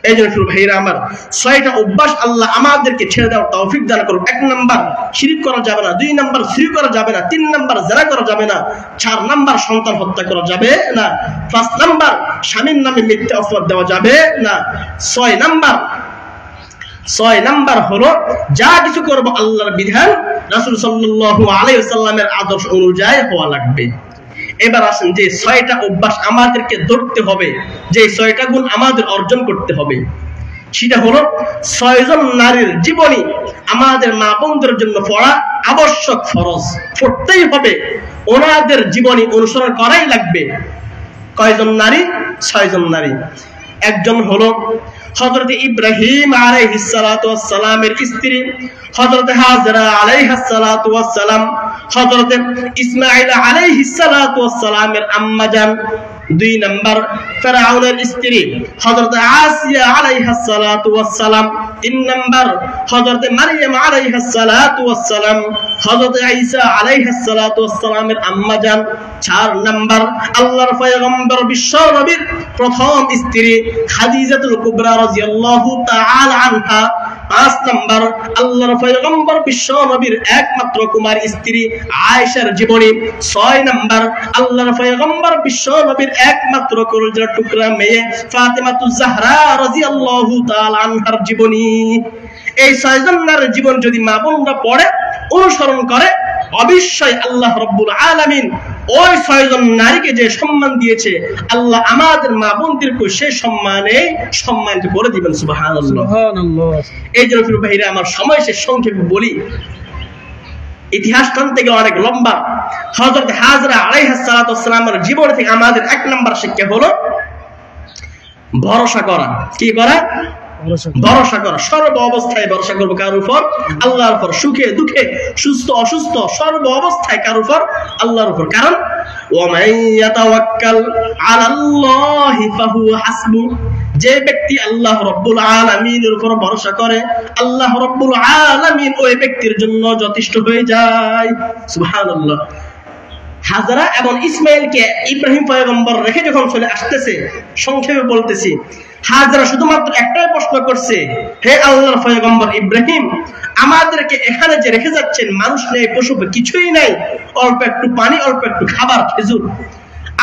এই জন্য ভাইরা আমার, 6টা অভ্যাস আল্লাহ আমাদেরকে ছেড়ে দেওয়ার তৌফিক দান করুন। 1 নাম্বার শিরক করা যাবে না, 2 নাম্বার চুরি করা যাবে না, 3 নাম্বার জেনা করা যাবে না, 4 নাম্বার সন্তান হত্যা করা যাবে না, 5 নাম্বার স্বামীর নামে মিথ্যা অপবাদ দেওয়া যাবে না, 6 নাম্বার হলো যা কিছু করব আল্লাহর বিধান রাসূল সাল্লাল্লাহু আলাইহি ওয়াসাল্লামের আদর্শ অনুযায়ী হওয়া লাগবে। এবার আসেন যে 6টা অভ্যাস আমাদেরকে ধরতে হবে, যে 6টা গুণ আমাদের অর্জন করতে হবে, সেটা হলো 6 জন নারীর জীবনী আমাদের মা বোনদের জন্য পড়া আবশ্যক, ফরজ, পড়তেই হবে, ওনাদের জীবনী অনুসরণ করাই লাগবে। কয়জন নারী? 6 জন নারী। একজন হলো হযরত ইব্রাহিম আলাইহিস সালাতু ওয়াস সালামের স্ত্রী, হযরত হাজরা আলাইহিস সালাতু ওয়াস সালাম, হযরত ইসমাঈল আলাইহিস সালাতু ওয়াস সালামের আম্মা জান। 2 নাম্বার ফিরআউনের স্ত্রী হযরত আসিয়া আলাইহিস সালাতু ওয়াস সালাম। 3 নাম্বার হযরত মারইয়াম আলাইহিস সালাতু ওয়াস সালাম, হযরত ঈসা আলাইহিস সালাতু ওয়াস সালামের আম্মা জান। 4 নাম্বার আল্লাহর পয়গম্বর বিশ্ব নবীর প্রথম স্ত্রী খাদিজাতুল কুবরা রাদিয়াল্লাহু তাআলা আনহা। 5 নাম্বার আল্লাহর পয়গম্বর বিশ্ব নবীর একমাত্র কুমারী স্ত্রী আয়েশার জীবনী। 6 নাম্বার আল্লাহর পয়গম্বর বিশ্ব নবীর একমাত্র কলিজার টুকরা মেয়ে ফাতেমাতুজ জাহরা রাদিয়াল্লাহু তাআলা আনহার জীবনী। এই 6 জনের জীবন যদি মা বোনরা পড়ে, অনুসরণ করে, অবশ্যই আল্লাহ রাব্বুল আলামিন ওই 6 জন নারীকে যে সম্মান দিয়েছে, আল্লাহ আমাদের মা বোনদেরকে সেই সম্মানে সম্মানিত করে দিবেন। সুবহানাল্লাহ, সুবহানাল্লাহ। এই জন্য প্রিয় ভাইরা আমার, সময় শেষ, সংক্ষেপে বলি, ইতিহাস টানতে গেলে অনেক লম্বা। হযরত হাজরা আলাইহিস সালাতু ওয়াস সালামের জীবন থেকে আমাদের 1 নাম্বার শিক্ষা হলো ভরসা করা। কি করা? ভরসা করা। সর্ব অবস্থায় ভরসা করবো কার উপর? আল্লাহর উপর। সুখে দুঃখে, সুস্থ অসুস্থ, সর্ব অবস্থায় কার উপর? আল্লাহর উপর। কারণ ওয়ামান ইয়াতাওয়াক্কাল আলাল্লাহি ফাহুয়া হাসবু, যে ব্যক্তি আল্লাহ রাব্বুল আলামিনের উপর ভরসা করে, আল্লাহ রাব্বুল আলামিন ওই ব্যক্তির জন্য যথেষ্ট হয়ে যায়। সুবহানাল্লাহ। হাজরা এবং ইসমাইলকে ইব্রাহিম পয়গম্বর রেখে যখন চলে আসতেছে, সংক্ষেপে বলতেছি, হাজরা শুধুমাত্র একটাই প্রশ্ন করছে, হে আল্লাহর পয়গম্বর ইব্রাহিম, আমাদেরকে এখানে যে রেখে যাচ্ছেন, মানুষ নেই, পশু কিছুই নাই, অল্প একটু পানি, অল্প একটু খাবার, খেজুর,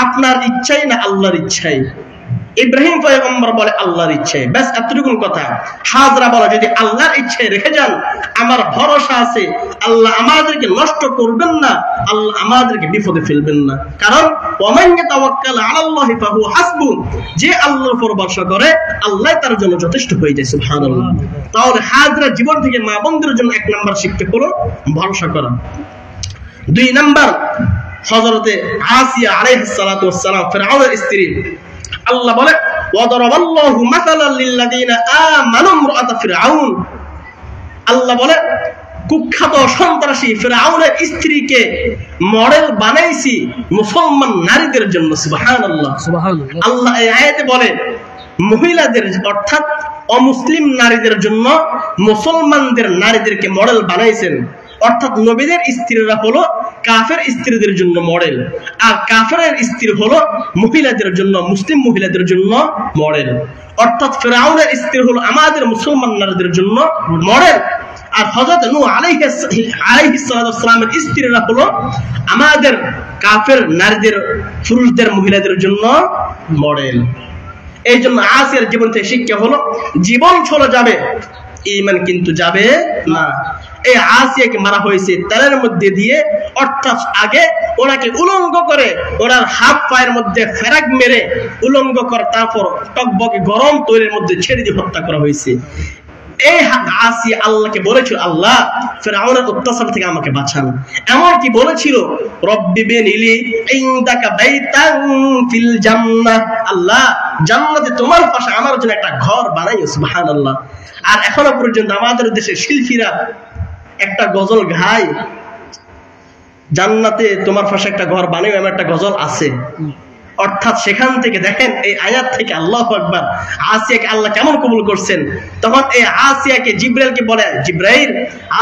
আপনার ইচ্ছাই না আল্লাহর ইচ্ছাই? ইব্রাহিম পয়গম্বর বলে আল্লাহর ইচ্ছায়। ব্যাস এতটুকু কথা। হাজরা বলে যদি আল্লাহর ইচ্ছায় রেখে যান, আমার ভরসা আছে আল্লাহ আমাদেরকে নষ্ট করবেন না, আল্লাহ আমাদেরকে বিপদে ফেলবেন না। কারণ ওয়ামান ইয়াতাওয়াক্কাল আলাল্লাহি ফাহুয়া হাসবু, যে আল্লাহর উপর ভরসা করে আল্লাহ তার জন্য যথেষ্ট হয়ে যায়। সুবহানাল্লাহ। তাহলে হাজরা জীবন থেকে মা বোনদের জন্য 1 নাম্বার শিক্ষা হলো ভরসা করা। 2 নাম্বার হযরতে আসিয়া আলাইহিস সালাতু ওয়াস সালাম, ফিরআউনের স্ত্রী। আল্লাহ বলে ওয়াদারাবাল্লাহু মাসালাল লিল্লাযিনা আমানু ইমরাআত ফিরআউন, আল্লাহ বলে কুখ্যাত সন্ত্রাসী ফিরআউনের স্ত্রীকে মডেল বানাইছি মুসলমান নারীদের জন্য। সুবহানাল্লাহ, সুবহানাল্লাহ। আল্লাহ এই আয়াতে বলে মহিলাদের, অর্থাৎ অমুসলিম নারীদের জন্য মুসলমানদের নারীদেরকে মডেল বানাইছেন। অর্থাৎ নবীদের স্ত্রীরা হলো কাফের স্ত্রীদের জন্য মডেল, আর কাফেরের স্ত্রী হলো মহিলাদের জন্য, মুসলিম মহিলাদের জন্য মডেল। অর্থাৎ ফিরআউনের স্ত্রী হলো আমাদের মুসলমান নারীদের জন্য মডেল, আর হযরত নূহ আলাইহিস সালামের স্ত্রীরা হলো আমাদের কাফের নারীদের, পুরুষদের, মহিলাদের জন্য মডেল। এই জন্য আসিয়ার জীবন থেকে শিক্ষা হলো জীবন চলে যাবে, ঈমান কিন্তু যাবে না। এই আসিয়াকে মারা হয়েছে তেলের মধ্যে দিয়ে, অর্থাৎ আগে ওনাকে উলঙ্গ করে, ওনার হাত পায়ের মধ্যে ফেরাক মেরে উলঙ্গ করে, তারপর টকবকে গরম তৈলের মধ্যে ছেড়ে দিয়ে হত্যা করা হয়েছে। এই আসিয়া আল্লাহকে বলেছিল, আল্লাহ ফিরআউনের অত্যাচার থেকে আমাকে বাঁচান। এমন কি বলেছিল, রব্বি বিনিলি ইনদাকা বাইতান ফিল জান্নাহ, আল্লাহ জান্নাতে তোমার পাশে আমার জন্য একটা ঘর বানাইও। সুবহানাল্লাহ। আর এখনো পর্যন্ত আমাদের দেশের শিল্পীরা একটা গজল গায়, জান্নাতে তোমার পাশে একটা ঘর বানাইও, এমন একটা গজল আছে। অর্থাৎ সেখান থেকে দেখেন এই আয়াত থেকে আল্লাহু আকবার, আসিয়াকে আল্লাহ কেমন কবুল করছেন। তখন এই আসিয়াকে জিব্রাইলকে বলে, জিব্রাইল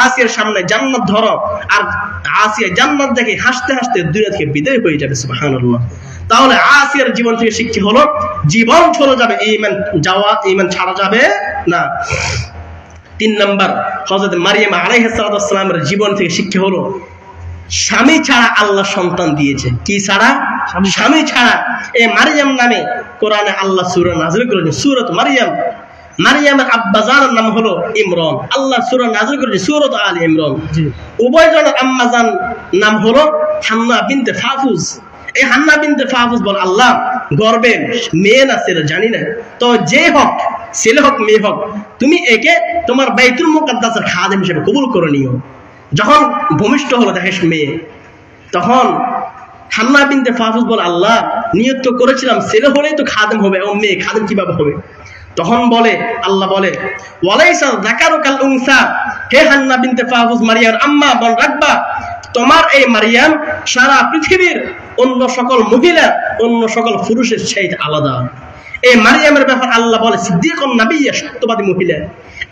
আসিয়ার সামনে জান্নাত ধরো, আর আসিয়া জান্নাত দেখে হাসতে হাসতে দুনিয়া থেকে বিদায় হয়ে যাবে। সুবহানাল্লাহ। তাহলে আসিয়ার জীবন থেকে শিক্ষা হলো জীবন চলে যাবে, ঈমান ছাড়া যাবে না। 3 নাম্বার, হযরত মারিয়াম আলাইহিস সালামের জীবন থেকে শিক্ষা হলো স্বামী ছাড়া আল্লাহ সন্তান দিয়েছে। কি ছাড়া? স্বামী ছাড়া। এই মারিয়াম নামে কোরআনে আল্লাহ সূরা নাযিল করেছেন, সূরাত মারিয়াম। মারিয়ামের আব্বাজানের নাম হলো ইমরান, আল্লাহ সূরা নাযিল করেছেন সূরাত আলে ইমরান। উভয়জনের আম্মাজান নাম হলো হান্না বিনতে ফাফুজ। এই হান্না বিনতে ফাফুজ বল, আল্লাহ গর্বে মেয়ে না ছেলে জানি না, তো যে হোক ছেলে হোক মেয়ে হোক, তুমি একে তোমার বাইতুল মুকাদ্দাসের খাদেম হিসেবে কবুল করে নিও। যখন ভূমিষ্ঠ হলো দেখে মেয়ে, তখন হান্না বিনতে ফাফুজ বল, আল্লাহ নিয়ত তো করেছিলাম ছেলে হলেই তো খাদেম হবে, ও মেয়ে খাদেম কিভাবে হবে? তখন বলে, আল্লাহ বলে, ওয়ালাইসা যাকারু কাল উনসা, হে হান্না বিনতে ফাফুজ মারিয়াম আম্মা, বল রাখবা তোমার এই মারিয়াম সারা পৃথিবীর অন্য সকল মহিলা, অন্য সকল পুরুষের চাইতে আলাদা। এই মারিয়ামের ব্যাপার আল্লাহ বলে সিদ্দিকুন নাবিয়্যা, সত্যবাদী মহিলা।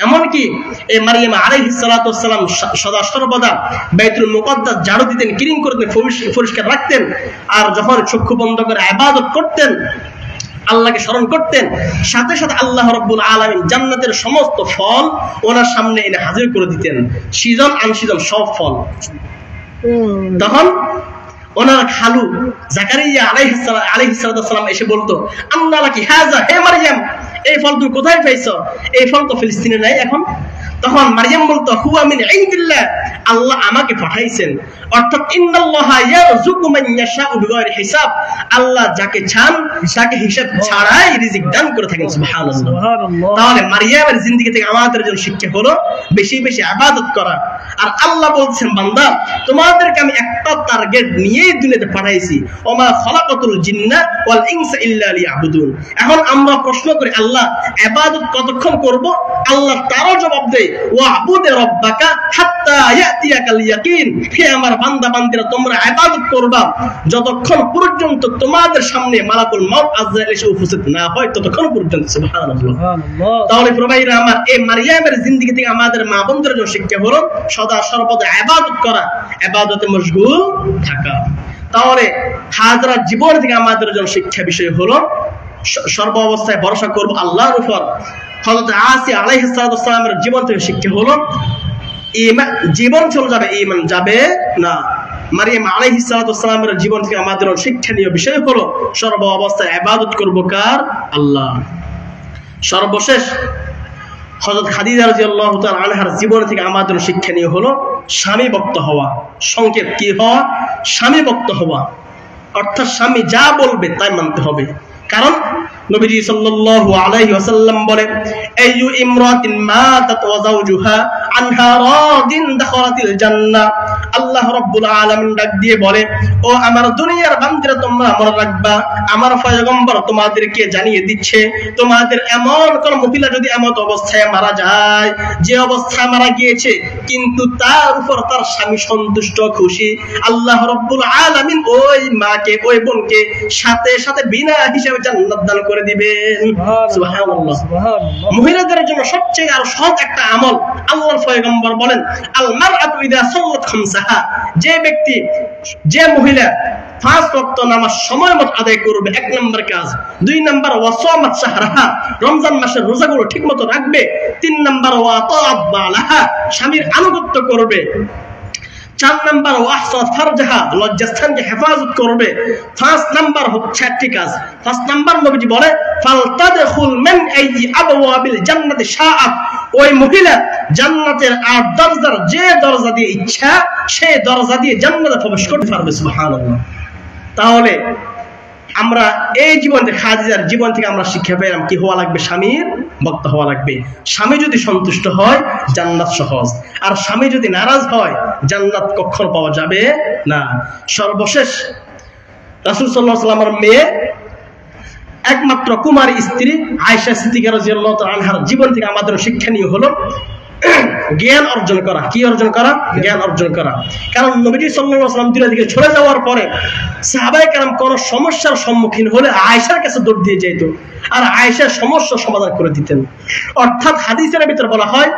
এমনকি এই মারিয়াম আলাইহিস সালাতু ওয়াস সালাম সদা সর্বদা বাইতুল মুকাদ্দাস ঝাড়ু দিতেন, ক্লিন করতেন, পরিষ্কার রাখতেন। আর যখন চক্ষু বন্ধ করে ইবাদত করতেন, আল্লাহকে স্মরণ করতেন, সাথে সাথে আল্লাহ রাব্বুল আলামিন জান্নাতের সমস্ত ফল ওনার সামনে এনে হাজির করে দিতেন, সিজন আনসিজন সব ফল। তখন ওনার খালু জাকারিয়া আলাইহিস সালাম এসে বলতো, আন্না লাকি হাযা, হে মারিয়াম এই ফল তুমি কোথায় পাইছো? এই ফল তো ফিলিস্তিনে নাই এখন। তখন মারিয়াম বলতো, হুয়া মিন ইনদিল্লাহ, আল্লাহ আমাকে পাঠাইছেন। অর্থাৎ ইন্নাল্লাহা ইয়ারযুকু মান ইয়াশাউ বিগাইরি হিসাব, আল্লাহ যাকে চান তাকে হিসাব ছাড়াই রিজিক দান করে থাকেন। সুবহানাল্লাহ। তাহলে মারিয়ামের জিন্দেগি থেকে আমাদের জন্য শিক্ষা হলো বেশি বেশি ইবাদত করা। আর আল্লাহ বলছেন, বান্দা তোমাদেরকে আমি একটা টার্গেট নিয়েই দুনিয়াতে পাঠাইছি, ওমা খালাকাতুল জিন্না ওয়াল ইনসা ইল্লা লিয়াবুদুন। এখন আমরা প্রশ্ন করি, আল্লাহ ইবাদত কতক্ষণ করব? আল্লাহ তারও জবাব দেয়, ওয়াবুদ রাব্বাকা হাত্তা ইয়াতিয়াকাল ইয়াকিন, হে আমার বান্দা বান্দীরা তোমরা ইবাদত করবা যতক্ষণ পর্যন্ত তোমাদের সামনে মালাকুল মউত আজরাইল এসে উপস্থিত না হয়, ততক্ষণ পর্যন্ত। সুবহানাল্লাহ। তাহলে প্রবাহীরা আমার, এই মারিয়ামের জিন্দেগি থেকে আমাদের মা বোনদের জন্য শিক্ষা হলো সদা সর্বদা ইবাদত করা, ইবাদতে মশগুল থাকা। তাহলে হাজরা জীবন থেকে আমাদের জন্য শিক্ষা বিষয় হলো সর্ব অবস্থায় ভরসা করব আল্লাহর উপর। হযরত আসিয়া আলাইহিস সালামের জীবন থেকে শিক্ষা হলো জীবন চলে যাবে, ঈমান যাবে না। মারিয়াম আলাইহিস সালামের জীবন থেকে আমাদের শিক্ষণীয় বিষয় হলো সর্ব অবস্থায় ইবাদত করব কার? আল্লাহ। সর্বশেষ হযরত খাদিজা রাদিয়াল্লাহু তাআলা আনহার জীবন থেকে আমাদের শিক্ষণীয় হলো স্বামী ভক্ত হওয়া। সংকেত কি হওয়া? স্বামী ভক্ত হওয়া। অর্থাৎ স্বামী যা বলবে তাই মানতে হবে। কারণ নবীজি সাল্লাল্লাহু আলাইহি ওয়াসাল্লাম বলেন, আইয়ু ইমরাতিন মাতাত ওয়া যাওজুহা আনহা রাদিন দাখালাতিল জান্নাহ। আল্লাহ রাব্বুল আলামিন ডাক দিয়ে বলে, ও আমার দুনিয়ার বান্দারা তোমরা মনে রাখবা, আমার পয়গম্বর তোমাদেরকে জানিয়ে দিচ্ছে, তোমাদের এমন কোন মহিলা যদি এমন অবস্থায় মারা যায়, যে অবস্থায় মারা গিয়েছে কিন্তু তার উপর তার স্বামী সন্তুষ্ট খুশি, আল্লাহ রাব্বুল আলামিন ওই মাকে ওই বোনকে সাথে সাথে বিনা হিসাবে জান্নাত দান করে দিবেন। সুবহানাল্লাহ। মহিলাদের জন্য সবচেয়ে আর সহজ একটা আমল, আল্লাহর পয়গম্বর বলেন, আল মারআতু ইযা সাল্লাত খামসাহা, যে ব্যক্তি যে মহিলা 5 ওয়াক্ত নামাজ সময় মতো আদায় করবে, 1 নম্বর কাজ। 2 নম্বর ওয়াসামাত শাহরাহা, রমজান মাসের রোজাগুলো ঠিকমতো রাখবে। 3 নম্বর ওয়াতাআত বালাহা, স্বামীর আনুগত্য করবে। 4 নম্বর ওয়াহসাত ফারজাহা, লজ্জাস্থানকে হেফাজত করবে। 5 নম্বর হচ্ছে একটি কাজ। 5 নম্বর নবীজি বলে, ফালতাদখুল মিন আইয়ি আবওয়াবিল জান্নাতি শাআত, ওই মহিলা জান্নাতের 8 দরজার যে দরজা দিয়ে ইচ্ছা সেই দরজা দিয়ে জান্নাতে প্রবেশ করতে পারবে। সুবহানাল্লাহ। তাহলে আমরা এই জীবন থেকে, খাদিজার জীবন থেকে আমরা শিক্ষা পেলাম কি হওয়া লাগবে? স্বামীর ভক্ত হওয়া লাগবে। স্বামী যদি সন্তুষ্ট হয় জান্নাত সহজ, আর স্বামী যদি নারাজ হয় জান্নাত কখনো পাওয়া যাবে না। সর্বশেষ রাসূল সাল্লাল্লাহু আলাইহি ওয়াসাল্লামের মেয়ে একমাত্র কুমারী স্ত্রী আয়েশা সিদ্দিকা রাদিয়াল্লাহু তাআলা আনহার জীবন থেকে আমাদের শিক্ষণীয় হলো জ্ঞান অর্জন করা। কি অর্জন করা? জ্ঞান অর্জন করা। কারণ নবীজি সাল্লাল্লাহু আলাইহি ওয়াসাল্লাম দুনিয়া থেকে চলে যাওয়ার পরে সাহাবায়ে কেরাম কোন সমস্যার সম্মুখীন হলে আয়েশার কাছে দৌড় দিয়ে যেত, আর আয়েশা সমস্যার সমাধান করে দিতেন। অর্থাৎ হাদিসের ভিতরে বলা হয়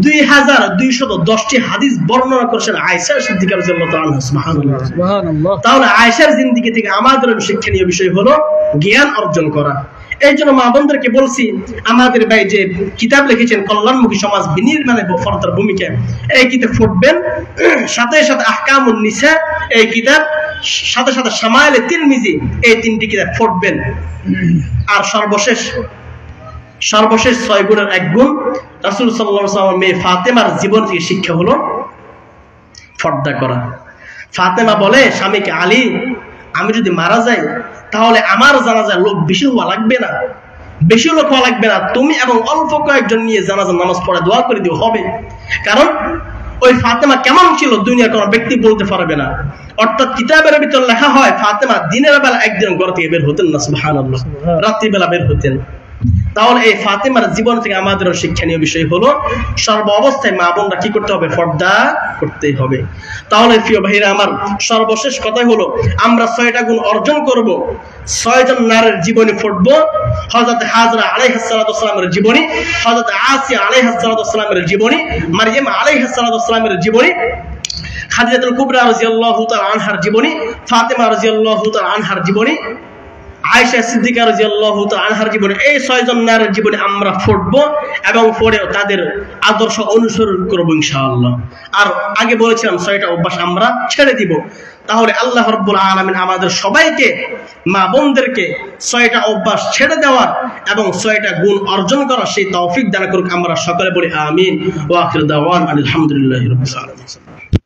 2210টি হাদিস বর্ণনা করেছেন আয়েশা সিদ্দিকা রাদিয়াল্লাহু তাআলা আনহা। সুবহানাল্লাহ। তাহলে আয়েশার জিন্দেগি থেকে আমাদের শিক্ষণীয় বিষয় হলো জ্ঞান অর্জন করা। এই জন্য মা বোনদেরকে বলছি, আমাদের ভাই যে কিতাব লিখেছেন কল্যাণমুখী সমাজ বিনির্মাণে ফরতার ভূমিকা, এই কিতাব পড়বেন। সাথে সাথে আহকামুন নিসা এই কিতাব, সাথে সাথে শামায়েলে তিরমিজি, এই 3টি কিতাব পড়বেন। আর সর্বশেষ 6 গুণের 1 গুণ রাসূল সাল্লাল্লাহু আলাইহি ওয়াসাল্লাম মেয়ে ফাতেমার জীবন থেকে শিক্ষা হলো পর্দা করা। ফাতেমা বলে স্বামীকে, আলী আমি যদি মারা যাই তাহলে আমার জানাজায় লোক বেশি হওয়া লাগবে না, বেশি লোক হওয়া লাগবে না, তুমি এবং অল্প কয়েকজন নিয়ে জানাজার নামাজ পড়ে দোয়া করে দিও হবে। কারণ ওই ফাতেমা কেমন ছিল দুনিয়ার কোন ব্যক্তি বলতে পারবে না। অর্থাৎ কিতাবের ভিতর লেখা হয় ফাতেমা দিনের বেলা একদিন ঘর থেকে বের হতেন না, সুবহানাল্লাহ, রাত্রিবেলা বের হতেন। তাহলে এই ফাতেমার জীবন থেকে আমাদের শিক্ষণীয় বিষয় হলো সর্ব অবস্থায় মা বোনরা কি করতে হবে? পর্দা করতেই হবে। তাহলে প্রিয় ভাইরা আমার, সর্বশেষ কথা হলো আমরা 6টা গুণ অর্জন করব। 6 জন নারীর জীবনী পড়ব। হযরত হাজরা আলাইহিস সালাতু ওয়াসসালামের জীবনী, হযরত আসিয়া আলাইহিস সালাতু ওয়াসসালামের জীবনী, মারইয়াম আলাইহিস সালাতু ওয়াসসালামের জীবনী, খাদিজাতুল কুবরা রাদিয়াল্লাহু তাআলা আনহার জীবনী, ফাতেমা রাদিয়াল্লাহু তাআলা আনহার জীবনী, আয়েশা সিদ্দিকা রাদিয়াল্লাহু তাআলা আনহার জীবনী। এই 6 জন নারীর জীবনী আমরা পড়ব এবং পড়ে তাদের আদর্শ অনুসরণ করব ইনশাআল্লাহ। আর আগে বলেছিলাম 6টা অভ্যাস আমরা ছেড়ে দিব। তাহলে আল্লাহ রাব্বুল আলামিন আমাদের সবাইকে, মা বোনদেরকে 6টা অভ্যাস ছেড়ে দেওয়ার এবং 6টা গুণ অর্জন করার সেই তৌফিক দান করুক। আমরা সকলে বলি আমিন। ওয়া আখিরু দাওয়ানা আলহামদুলিল্লাহি রাব্বিল আলামিন।